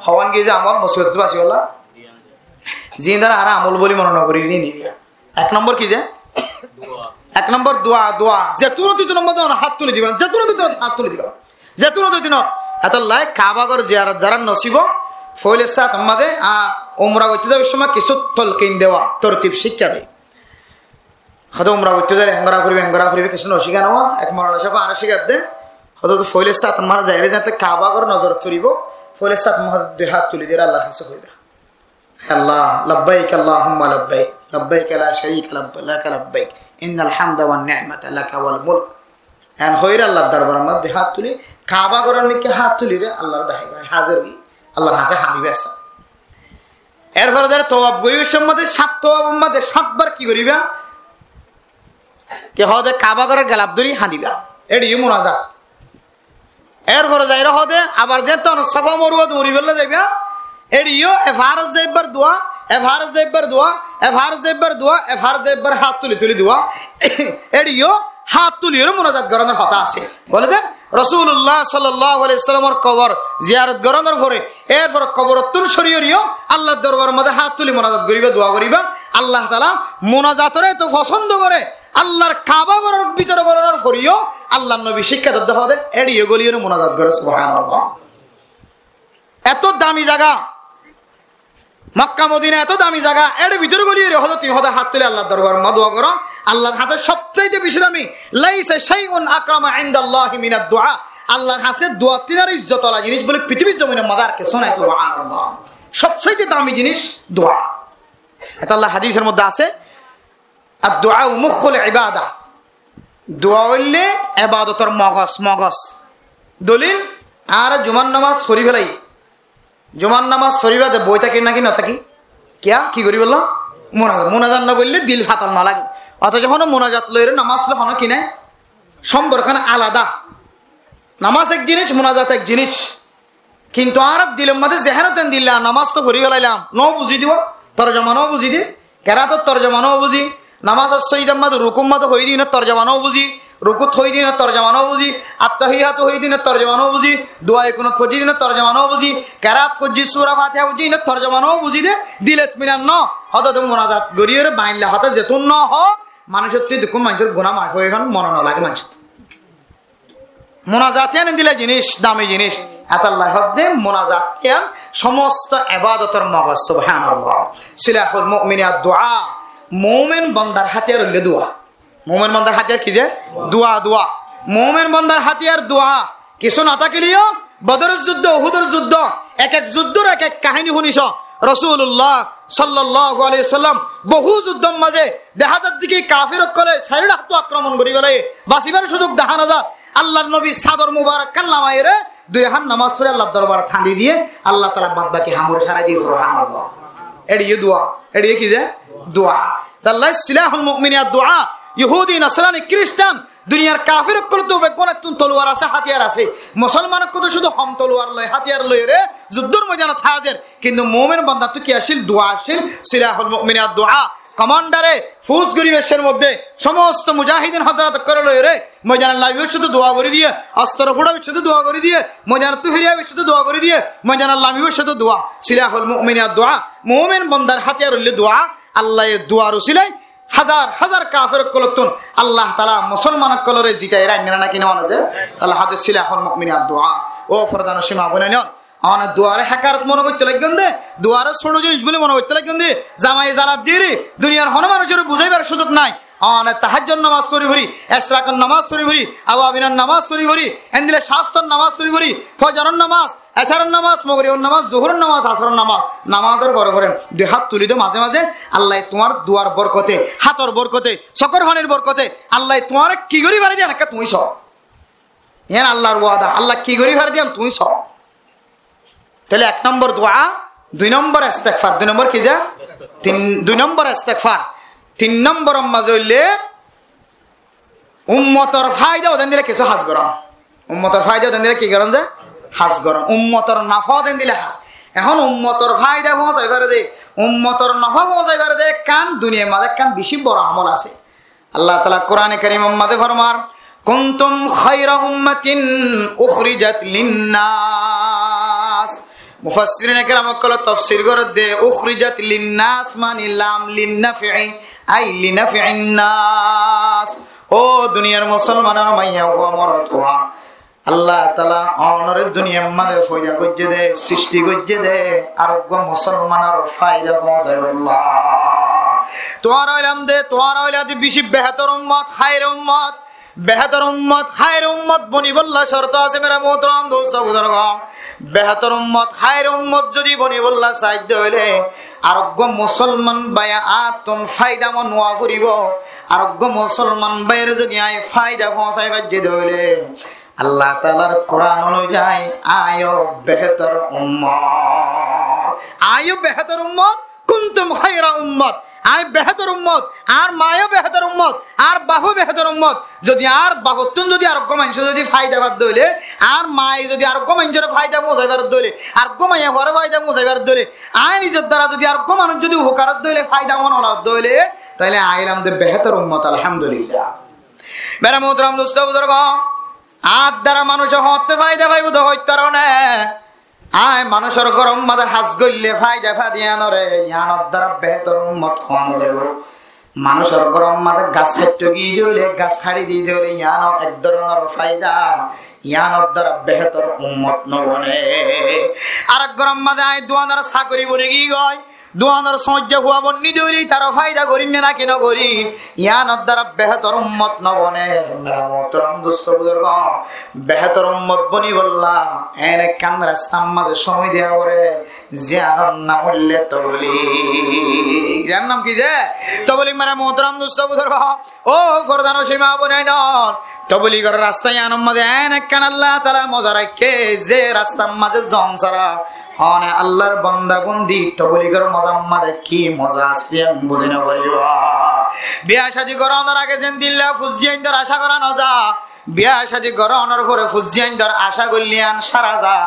হওয়ান গিয়ে যে আমার মুসিবত বাসি আল্লাহ জিন্দারা আর আমল বলি মনে নকরি নি নিয়া 1 নম্বর কি যে 1 নম্বর দোয়া দোয়া যে তুরতি নম্বর দাও হাত তুলে দিবা যে তুরতি হাত তুলে দিবা যে তুরতি দিন এত লাই কাবাগর জিয়ারত যারা নসিব ফয়লের সাথে আমাদের উমরা করতে যাওয়ার সময় কিছু তলকিন দেওয়া তরতিব শিক্ষা দেয় হয়তো উমরা করতে যাই হেঙ্গরা করিবে কিছু নশিকা নেওয়া এক মরণ সাহেব আর শিকার দে হয়তো ফয়লের সাথে আমার যাইরে যাতে কাবাগর নজর ধরিব ফয়লের সাথে দুই হাত তুলে দিয়ে আল্লাহর কাছে হইবে আল্লাহ লব্বাইক আল্লাহুম্মা লব্বাইক লব্বাইক লা শারীকা লাক লব্বাইক ইন্নাল হামদা ওয়ান নি'মাতা লাকা ওয়াল মুলক এন হইর আল্লাহর দরবারের মধ্যে হাত তুলি কাবা করার নিকে হাত তুলি রে আল্লাহর দাহি ভাই হাজির হই আল্লাহর কাছে হাদিবে আছে এরপরে যারা তওবা বইয়ের মধ্যে 7 তওবার মধ্যে 7 বার কি করিবা কে হদে কাবা করার গলাপ ধরি হাদিবা এডিও মুনাজাত এরপরে যাইরা হদে আবার যে তন সাফা মরুয়া দৌড়ি বেলা যাইবা এডিও এফারজ যাইবার দোয়া এভার জেব্বার দোয়া, এভার জেব্বার দোয়া, এভার জেব্বার হাত তুলি তুলি দোয়া, এডিও হাত তুলিও মোনাজাত করানোর কথা আছে। বলে দে রাসূলুল্লাহ সাল্লাল্লাহু আলাইহি ওয়াসাল্লামের কবর জিয়ারত করানোর পরে এরপর কবরতুল শরীয়রিও আল্লাহর দরবারের মধ্যে হাত তুলি মোনাজাত করিবা, দোয়া করিবা। আল্লাহ তাআলা মোনাজাতরে তো পছন্দ করে। আল্লাহর কাবা ঘরের ভিতরে করানোর পরেও আল্লাহর নবী শিক্ষা দেওয়া হবে এডিও গলিয়রে মোনাজাত করে। সুবহানাল্লাহ। এত দামি জায়গা মক্কা মদিনা, এত দামি জায়গা, এর ভিতরে গলিয়ে হলো তুই হদা হাত তুলে আল্লাহর দরবার মা দোয়া করো। আল্লাহর হাতে সবচাইতে বেশি দামি লাইসা শাইউন আকরামা ইনদাল্লাহি মিনাদ দুআ। আল্লাহর হাতে দোয়া তিনার ইজ্জত আলা জিনিস বলে পৃথিবীর জমিনে মাদারকে শোনাই। সুবহানাল্লাহ। সবচাইতে দামি জিনিস দোয়া। এটা আল্লাহ হাদিসের মধ্যে আছে আর দোয়া মুখুল ইবাদা। দোয়া হইলে ইবাদতের মগজ। দলিল আর জুমার নামাজ সরি ফেলাই, জুমার নামাজ শরীফে বই থাকি নাকি না থাকি কিয়া কি করি বললো মোনাজাত না করলে দিল ফাতাল না লাগে। অথচ যখন মোনাজাত লইরে নামাজ লখন কি নাই সম্পর্কখানে আলাদা। নামাজ এক জিনিস, মোনাজাত এক জিনিস। কিন্তু আর দিলের মধ্যে যেহেন দিল্লা নামাজ তো ভরি ফেলাইলাম ন বুঝি দিব, তরজমানও বুঝি দি, কেরাতর তরজমানও বুঝি, নামাজ সঈদাম্মাদ রুকুম্মাদ হই দিন তরজমানও বুঝি, রুকুত হই দিন তরজমানও বুঝি, আত্তাহিয়াত হই দিন তরজমানও বুঝি, দোয়া কুনুত ফজি দিন তরজমানও বুঝি, কেরাত ফজি সূরা ফাতিহা বুঝি না তরজমানও বুঝি দে দিলে ইতমিনান ন হদত মোনাজাত গরিয়ে বাইনলা হতে যেতুন ন হ মানুষের তুই দেখুন মানুষের গুনাহ মাফ হয়ে গেল মনে না লাগে মানুষের। মোনাজাত দিলে জিনিস দামি জিনিস। আল্লাহ হদ্দে মোনাজাত সমস্ত ইবাদতের মগজ। সুবহানাল্লাহ। সিলাহুল মুমিনিয়াত দুআ। মুমিন বান্দার হাতিয়ার হইলে দোয়া। মুমিন বান্দার হাতিয়ার কি যে দোয়া। দোয়া মুমিন বান্দার হাতিয়ার দোয়া। কিছু না থাকলেও বদরের যুদ্ধ, উহুদের যুদ্ধ, এক এক যুদ্ধের এক এক কাহিনী শুনিছ। রাসূলুল্লাহ সাল্লাল্লাহু আলাইহি সাল্লাম বহু যুদ্ধের মাঝে দেখা যার দিকে কাফির করে শারীরিক আক্রমণ করি বলে বাঁচিবার সুযোগ দেখা না যায়। আল্লাহর নবী সাদর মুবারক কাল্লামাইরে দুই হাত নামাজ পড়ে আল্লাহর দরবারে থাঁদি দিয়ে আল্লাহ তাআলা বাদ বাকি হামুর সারাই দিয়ে। সুবহানাল্লাহ। এড়িয়ে দোয়া, এড়িয়ে কি যে দোয়া। আল্লাহ সিলাহুল মুমিনিয়াত দোয়া। ইহুদি নাসরানি খ্রিস্টান দুনিয়ার কাফির করতে বেগুনের তলোয়ার আছে, হাতিয়ার আছে। মুসলমানের কত শুধু হম তলোয়ার লয়, হাতিয়ার লয় রে যুদ্ধের ময়দানে হাজির। কিন্তু মুমিন বান্দা তো কি আসিল দোয়া আসিল। সিলাহুল মুমিনিয়াত দোয়া। কমান্ডারে ফুস গরিবেশের মধ্যে সমস্ত মুজাহিদিন হযরত করে লয় রে ময়দানে লাইবে শুধু দোয়া করে দিয়ে, অস্ত্র ফোড়াবে শুধু দোয়া করে দিয়ে, ময়দানে তুহিরিয়াবে শুধু দোয়া করে দিয়ে, ময়দানে লামিবে শুধু দোয়া। সিলাহুল মুমিনিয়াত দোয়া। মুমিন বান্দার হাতিয়ার হইলে দোয়া। আল্লাহ দোয়ার উসিলায় হাজার হাজার কাফের কলতুন আল্লাহ তাআলা মুসলমান কলরে জিতাই রান্না নাকি নেওয়া আছে। আল্লাহ হাদিস সিলাহুল মুমিনিয়াত দোয়া। ও ফরদান সীমা বনে নিয়ন অনেক দুয়ারে হাকারত মনে করতে লাগবেন দে, দুয়ারে ছোট জিনিস বলে মনে করতে লাগবেন দে। জামাই জালাত দিয়ে দুনিয়ার হন মানুষের বুঝাইবার সুযোগ নাই। অনেক তাহাজ্জুদ নামাজ পড়ি ভরি, ইশরাকের নামাজ পড়ি ভরি, আওয়াবিনের নামাজ পড়ি ভরি, এন্দিলে শাস্ত্রের নামাজ পড়ি ভরি, ফজরের নামাজ, এশারের নামাজ, মাগরিবের নামাজ, যোহরের নামাজ, আসরের নামাজ। নামাজের পরে পরে দুই হাত তুলি দে মাঝে মাঝে। আল্লাহ তোমার দুয়ার বরকতে, হাতর বরকতে, চকর হানির বরকতে আল্লাহ তোমার কি করি ভারে দিয়া নাকি তুমি সব ইয়ান আল্লাহর ওয়াদা। আল্লাহ কি করি ভারে দিয়াম তুমি সব। তাহলে এক নম্বর দোয়া, দুই নম্বর ইস্তেগফার। দুই নম্বর কি যা দুই নম্বর ইস্তেগফার। তিন নম্বর মাঝে হইলে উম্মতর ফায়দা ওদের দিলে কিছু হাজ গরম। উম্মতর ফায়দা ওদের দিলে কি করেন যে হাজ গরম। উম্মতর নাফা ওদের দিলে হাজ। এখন উম্মতর ফায়দা পৌঁছাইবারে দে, উম্মতর নাফা পৌঁছাইবারে দে কান দুনিয়ার মাঝে কান বেশি বড় আমল আছে। আল্লাহ তাআলা কোরআনে কারীমের মধ্যে ফরমান কুনতুম খায়রা উম্মাতিন উখরিজাত লিন-নাস। মুফাসসিরিন কেরাম কল তাফসীর করে দে উখরিজাত লিন-নাস মানে লাম লিন-নাফি আই লিনাফিন নাস। ও দুনিয়ার মুসলমানের মাইয়া ও মরতওয়া আল্লাহ তাআলা অনরে দুনিয়ার মধ্যে ফয়দা গজ্জে দে, সৃষ্টি গজ্জে দে আরোগ্য মুসলমানের ফায়দা পৌঁছায়। আল্লাহ তোয়ার ইলম দে, তোয়ার ইলাদি বেশি বেহতর উম্মত, খায়র উম্মত, বেহতর উম্মত, খায়র উম্মত বনিবল্লা শর্ত আছে মেরা মোহতরম দোস্ত বুজুর্গ। বেহতর উম্মত, খায়র উম্মত যদি বনিবল্লা সাহায্য হইলে আরোগ্য মুসলমান বায়া আতন ফায়দা মন নোয়া ফুরিব। আরোগ্য মুসলমান বাইর যদি আয় ফায়দা পৌঁছাই বাজ্যে হইলে আল্লাহ তাআলার কোরআন অনুযায়ী আয়ো বেহতর উম্মত, আয়ো বেহতর উম্মত, কুনতুম খায়রা উম্মত। আই বেহতর উম্মত আর মায়ও বেহতর উম্মত আর বাহু বেহতর উম্মত যদি আর বাহতুন যদি আরোগ্য মানুষ যদি ফায়দা বাদ দইলে আর মায় যদি আরোগ্য মানুষের ফায়দা পৌঁছাইবার দইলে আরোগ্য মাইয়া ঘরে ফায়দা পৌঁছাইবার দইলে আয় নিজের দ্বারা যদি আরোগ্য মানুষ যদি উপকারত দইলে ফায়দা মনোলাভ দইলে তাহলে আইলাম দে বেহতর উম্মত আলহামদুলিল্লাহ। মেরা মোহতরম দোস্ত বুজুর্গ আর দ্বারা মানুষ হতে ফায়দা পাইব তো হইতার না আয় মানুষের গরম মাঝে হাস গইলে ফায়দা ফাদিয়ানরে ইয়ানোর দ্বারা বেহতর উম্মত হওয়ানো যাব। মানুষের গরম মাঝে গাছ হাইটে গিয়ে দিলে গাছ হাড়ি দিয়ে দিলে ইয়ানো এক ধরনের ফায়দা ইয়ানোর দ্বারা বেহতর উম্মত নবনে। আর এক গরম মাঝে আয় দুয়ানার চাকরি বলে গিয়ে গয় দুয়ানার সহ্য হওয়া বন্নি দিলি তারও ফায়দা করি না কেন করি ইয়ানোর দ্বারা বেহতর উম্মত নবনে। মেরা মোহতরম দোস্ত বুজুর্গ বেহতর উম্মত বনি বললা এনে কান রাস্তার মাঝে সময় দেওয়া করে জিয়ানোর নাম হইলে তবলিগ। যার নাম কি যে তবলিগ। মেরা মোহতরম দোস্ত বুজুর্গ ও ফরদানো সীমা বনাই নন তবলিগের রাস্তায় আনম মাঝে এনে কান আল্লাহ তাআলা মজা রাখে যে রাস্তার মাঝে জং ছাড়া অনে আল্লাহর বান্দা বন্দি তবলিগের মজার মাঝে কি মজা আছে বুঝে না পারিব। বিয়া শাদী করানোর আগে যেন দিল্লা ফুজিয়াইন্দর আশা করানো যা বিয়া শাদী করানোর পরে ফুজিয়াইন্দর আশা করলিয়ান সারা যা।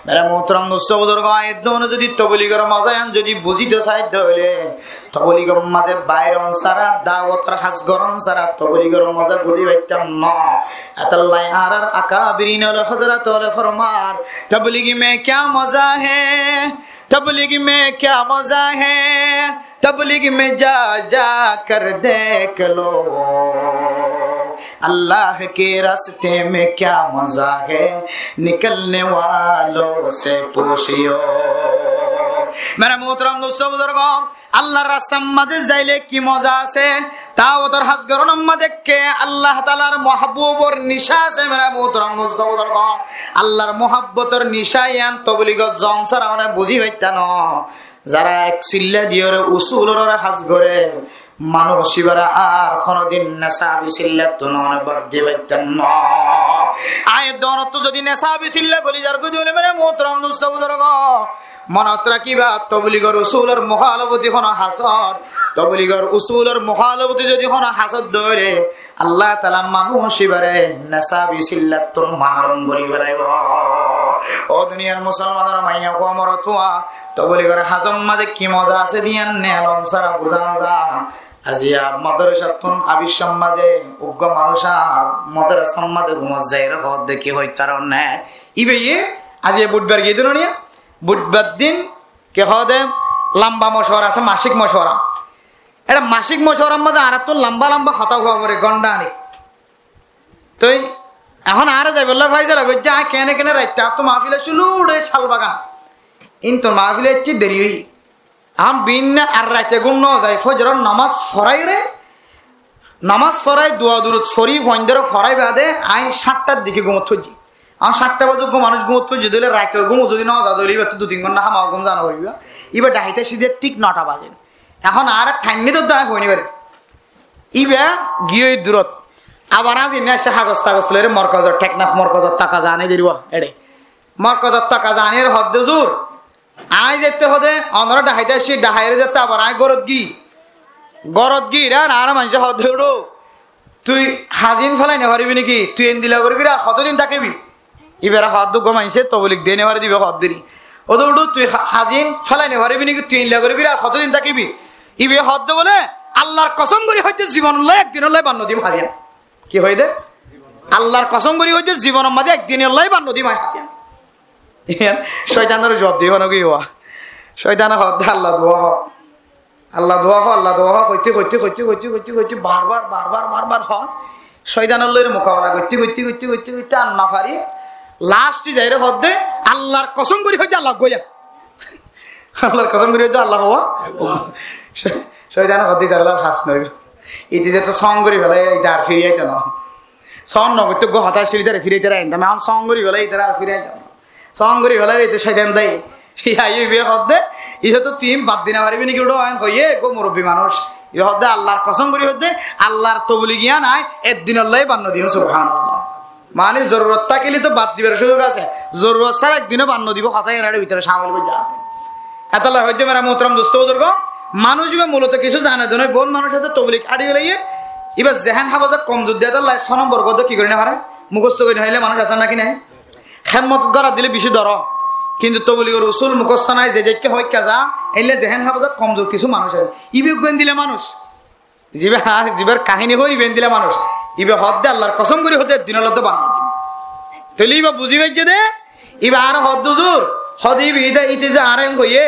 মেরা মোহতরম দোস্ত বুজুর্গ এদন যদি তবলিগের মজায়ান যদি বুঝিতে চাইতে হইলে তবলিগের মাঝে বাইরন সারা দাওয়াতের হাজ গরম সারা তবলিগের মজা বুঝি পাইতাম না। আতাল্লাহ আর আকাবিরিন ওয়াল হযরত ওয়াল ফরমান তবলিগ মে क्या मजा है तबलीग में क्या मजा है तबलीग में जा जा कर देख लो अल्लाह के रास्ते में क्या मजा है निकलने वालों से पूछियो। मेरा मोहतरम दोस्तों बुजुर्ग আল্লাহর রাস্তার মাঝে যাইলে কি মজা আছে তাও ওদের হাজ গরম মাঝে কে আল্লাহ তাআলার মহবুবর নিশা আছে। মেরা মোহতরম দোস্ত বুজুর্গ আল্লাহর মহব্বতের নিশায়ান তবলিগত জং সারা মানে বুঝি পাইতা ন যারা এক চিল্লা দিয়রে উসুলর হাজ করে মানুষ শিবারা আর কোনদিন নেশাবি চিল্লা তো নন বাদ দিয়ে পাইতাম না। আয়ের দনত যদি নেশাবি চিল্লা বলি যার কই দিলে মেরা মোহতরম দোস্ত বুজুর্গ মনত রাখিবা তবলিগর উসুলের মুখালবতি কোন হাসর তবলিগর উসুলের মুখালবতি যদি কোন হাসর ধরে আল্লাহ তাআলা মানুষ শিবারে নেশাবি চিল্লাতুল মাহরুম করি ফেলাইব। ও দুনিয়ার মুসলমানের মাইয়া কো মরতুয়া তবলিগর হাজম মাঝে কি মজা আছে দিয়ান নেলন সারা বুঝানো যা। আজিয়া মাদ্রাসাতুন আবিশাম মাঝে উগ্র মানুষ আর মাদ্রাসার মাঝে ঘুমজ যাইর হদ দেখি হই কারণ না ইবেয়ে আজিয়া বুধবার গিয়ে দিল নিয়া বুধবার দিন কে হদে লম্বা মশওয়ারা আছে মাসিক মশওয়ারা এটা মাসিক মশওয়ারার মধ্যে আর তো লম্বা লম্বা কথা হওয়া পরে গন্ডা আনি তো এখন আর যাই বললা ভাই যারা গজ্জা কেনে কেনে রাইতে তো মাহফিলে শুলু উড়ে শাল বাগান ইন তো মাহফিলে কি দেরি হই এখন বিন আর রাইতে গুম ন যায় ফজরের নামাজ ফরাই রে নামাজ ফরাই দোয়া দুরুদ শরীফ হইন্দর ফরাই বাদে আই 7টার দিকে ঘুমত থজি আর 7টা বাজে মানুষ ঘুমত থজি দিলে রাতের ঘুম যদি না যা দলিবা তো 2-3 ঘন্টা হামা ঘুম জানা করিবা ইবা ডাইতে সিধে ঠিক 9টা বাজে এখন আর ঠান্নি তো দায় হইনি পারে ইবা গিয়ে দূরত আবার আজ ইনে সে কাগজ টাগজ লইরে মরকজর টেকনাফ মরকজর টাকা জানি দিরিব এডে মরকজর টাকা জানির হদ্দে জোর আই যেতে হদে অনর ডাহাইতে আসি ডাহাইরে যেতে আবার আই গরত গি রা আর মানুষ হদ্দে উড়ো তুই হাজিন ফেলাই না পারিবি নাকি তুই এন দিলা করে আর কতদিন থাকিবি ইবেরা হদ্দ গো মানুষে তবলিক দিয়ে নেওয়ার দিবে হদ্দিরি ও তো উঠো তুই হাজিন ফেলাই না পারিবি নাকি তুই এনলা করে আর কতদিন থাকিবি ইবে হদ্দ বলে আল্লাহর কসম করি হইতে জীবন লয় একদিন লয় বান্ন দিম হাজিয়া কি হয় দে আল্লাহর কসম করি হইতে জীবনের মাঝে একদিনের লয় বান্ন দিম হাজিয়া শয়তানের জবাব দিব না কি হওয়া শয়তানে হদ্দে আল্লাহ দোয়া হ আল্লাহ দোয়া হইতে হইতে হইতে হইতে হইতে হইতে বারবার হয় শয়তানের লয়ের মোকাবেলা করতে আর না পারি লাস্ট যাইরে হদ্দে আল্লাহর কসম করি হইতে আল্লাহ গইয়া আল্লাহর কসম করি হইতে আল্লাহ হওয়া শয়তানে হদ্দি তার হাস নইব ইতিতে তো সং করি ফেলাই এইটা আর ফিরিয়াইতে না সং নগত্য গো হতাশ তারা ফিরাইতে রাইতাম এখন সং করি ফেলাই তারা আর ফিরাইতাম সং করি ফেলাই এই শয়তান দেয় আল্লাহর কসম করি হতে আল্লাহর তবলি গিয়া নাই একদিন বান্ন দিন সুবহানাল্লাহ মানে জরুরত থাকিলে তো বাদ দিবার সুযোগ আছে জরুরত ছাড়া একদিনও বান্ন দিব হতাই এর ভিতরে সামিল করে আছে এতলা হইতে মেরা মোহতরম দোস্ত বুজুর্গ মানুষ এবার মূলত কিছু জানে তো নয়, বোন মানুষ আছে তবলিগ আড়ি বেলাইয়ে এবার জেহান হাফাজা কমজোর দিয়ে তার ছয় বর্গ কি করে না পারে মুখস্থ করে হাইলে মানুষ আছে নাকি নাই খেদমত করা দিলে বেশি ধর, কিন্তু তবলিগের উসুল মুখস্থ নাই যে দেখতে হয় কাজা এলে জেহান হাফাজা কমজোর কিছু মানুষ আছে ইবি বেন দিলে মানুষ জীবের কাহিনী হই বেন দিলে মানুষ ইবে হদ দে আল্লাহর কসম করে হতে দিনলত বানাই দিন তাহলে ইবা বুঝি পাইছে দে ইবা আর হদ দুজুর হদ ইবিদা ইতে যে আর হইয়ে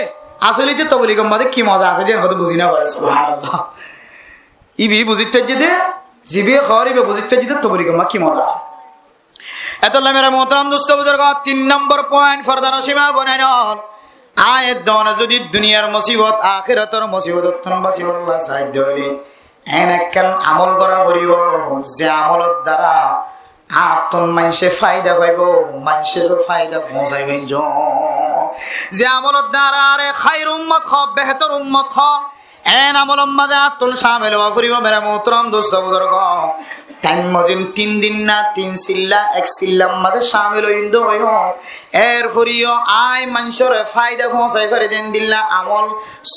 আসলে যে তবলিগম বাদে কি মজা আছে দিয়ে হয়তো বুঝি না পারে সুবহানাল্লাহ ইবি বুঝিতে যে জিবে খর ইবে বুঝিতে যে তবলিগম কি মজা আছে। এত মেরা মোহতারাম দোস্ত বুজুর্গ 3 নম্বর পয়েন্ট ফরদার সীমা বনাই নন আয়াত দন যদি দুনিয়ার মুসিবত আখিরাতের মুসিবত উত্তম বাসিবল্লাহ সাহায্য হইলে এনেকান আমল করা করিব যে আমলের দ্বারা আতন মানুষে ফায়দা পাইব মানুষের ফায়দা পৌঁছাইবেন যে আমলের দ্বারা আরে খায়র উম্মত খ বেহতর উম্মত খ এন আমলের মাঝে আতন শামিল হওয়া করিব মেরা মোহতারাম দোস্ত বুজুর্গ টাইম মদিন 3 দিন না 3 সিল্লা 1 সিল্লার মাঝে শামিল হইন্দ হইব এর ফরিও আয় মানুষের ফায়দা পৌঁছাই করে দিন দিল্লা আমল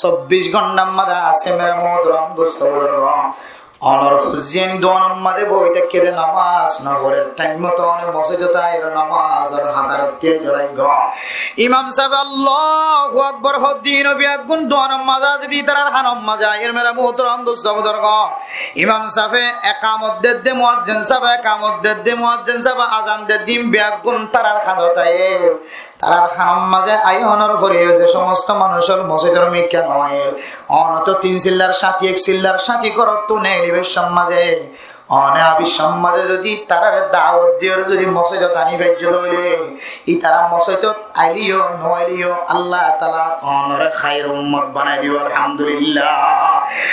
24 ঘন্টার মাঝে আছে মেরা মোহতারাম দোস্ত বুজুর্গ অনর ফুজিয়ানি দোয়ানোর মাঝে বইতে কেঁদে নামাজ না করে টাইম মতো অনেক মসজিদে এর নামাজ আর হাতারতে ধরাই গ ইমাম সাহেব আল্লাহু আকবার হদ্দিন বিয়াগুন দোয়ানোর মাঝে যদি তার হানম মাঝে এর মেরা মুহতারাম দোস্ত বুজুর্গ ইমাম সাহেব একামত দে মুয়াজ্জিন সাহেব একামত দে মুয়াজ্জিন সাহেব আজান দে দিম বিয়াগুন তারার খানতায় তারার খানম মাঝে আই অনর ফরিয়ে যে সমস্ত মানুষের মসজিদের মিকা নয় অনত 3 সিল্লার সাথী 1 সিল্লার সাথী করত নেই সমাজে অনাবি সমাজে যদি তারার দাওয়াত দিয়ে যদি মসজিদ আনি ভাজ্য হইলে ই তারা মসজিদ আইলিও নইলিও আল্লাহ তাআলা অনরে খায়র উম্মত বানাই দিও আলহামদুলিল্লাহ।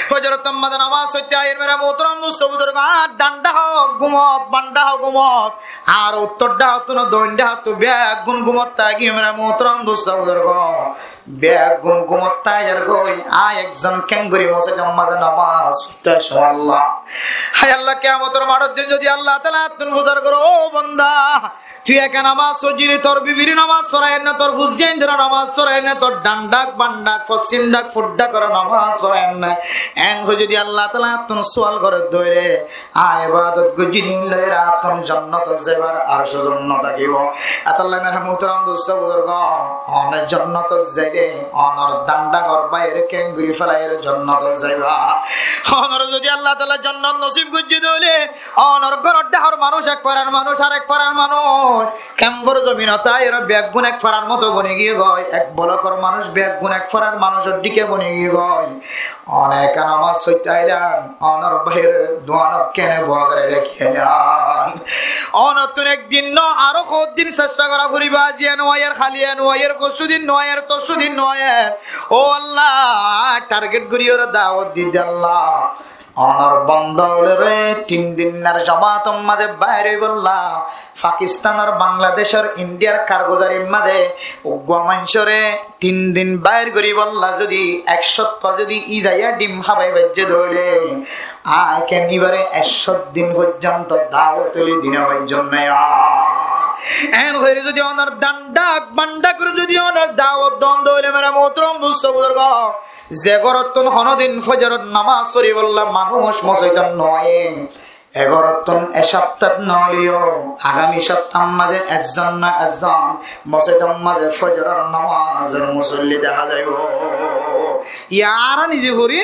ফজরত মাদান নামাজ সত্যি আয়ের মেরা মোহতারাম মুস্তাফিদুর গাত ডান্ডা হোক গুমত বান্ডা হোক গুমত আর উত্তরটা হতো না দইন্ডা হতো ব্যাগ গুন গুমত তাগি মেরা মোহতারাম মুস্তাফিদুর গ ব্যাগ গুন গুমত তাইয়ার গই আ একজন ক্যাঙ্গুরি মসজিদ মাদান নামাজ সত্যি সুবহানাল্লাহ। হায় আল্লাহ কিয়ামতের মাঠের দিন যদি আল্লাহ তাআলা তুন ফুজার করো ও বান্দা তুই একা নামাজ সজিরে তোর বিবির নামাজ সরায় না তোর ফুজজাইন ধরা নামাজ সরায় না তোর ডান্ডাক বান্ডাক ফসিন্ডাক ফুড্ডা করে নামাজ সরায় না এন যদি আল্লাহ তাআলা তুন সওয়াল করে দইরে আ ইবাদত গুজিন লয়রা তুন জান্নাত যাবার আরশ জান্নাত থাকিব আল্লাহ মেরা মুহতারাম দোস্ত বুজুর্গ অনে জান্নাত যাইরে অনর ডান্ডা ঘর বাইরে কেঙ্গুরি ফলাইয়ের জান্নাত যাইবা অনর যদি আল্লাহ তাআলা জান্নাত নসিব গুজি দইলে অনর ঘরর ডাহর মানুষ এক পারার মানুষ আর এক পারার মানুষ কেমবর জমিনতা এর ব্যাগুন এক ফারার মতো বনে গিয়ে গয় এক বলকর মানুষ ব্যাগুন এক ফারার মানুষের দিকে বনে গিয়ে গয় অনেক নামাজ সইতাইলান অনর বাইরে দোয়ানত কেনে বগরে রেখেলান অনতুন একদিন ন আরো কত দিন চেষ্টা করা করিবা জিয়ান ওয়ার খালিয়ান ওয়ার পরশুদিন নয়ের তরশুদিন নয়ের ও আল্লাহ টার্গেট করিও দাওয়াত দিতে আল্লাহ অনর বন্ধ রে 3 দিনের জামাত মাঝে বাইরে বললা পাকিস্তান আর বাংলাদেশের ইন্ডিয়ার কারগুজারির মাঝে উগ্রমাঞ্চরে 3 দিন বাইর করি বললা যদি 100 যদি ইজাইয়া ডিম হাবাই বাজ্যে ধরে আই কেন এবারে 100 দিন পর্যন্ত দাওয়াত তুলি দিনে পর্যন্ত এন হইরে যদি অনার ডান্ডাক বান্ডা করে যদি অনার দাওয়াত দ্বন্দ্ব হইলে মেরা মোহতারাম দোস্ত বুজুর্গ যে গরতন হনদিন ফজরের নামাজ পড়ি বললা মানুষ মসজিদ নয় এগরতন এ সপ্তাহ নলিও আগামী সপ্তাহ মাঝে একজন না একজন মসজিদ মাঝে ফজরের নামাজের মুসল্লি দেখা যাইব ইয়ারা নিজে ভরি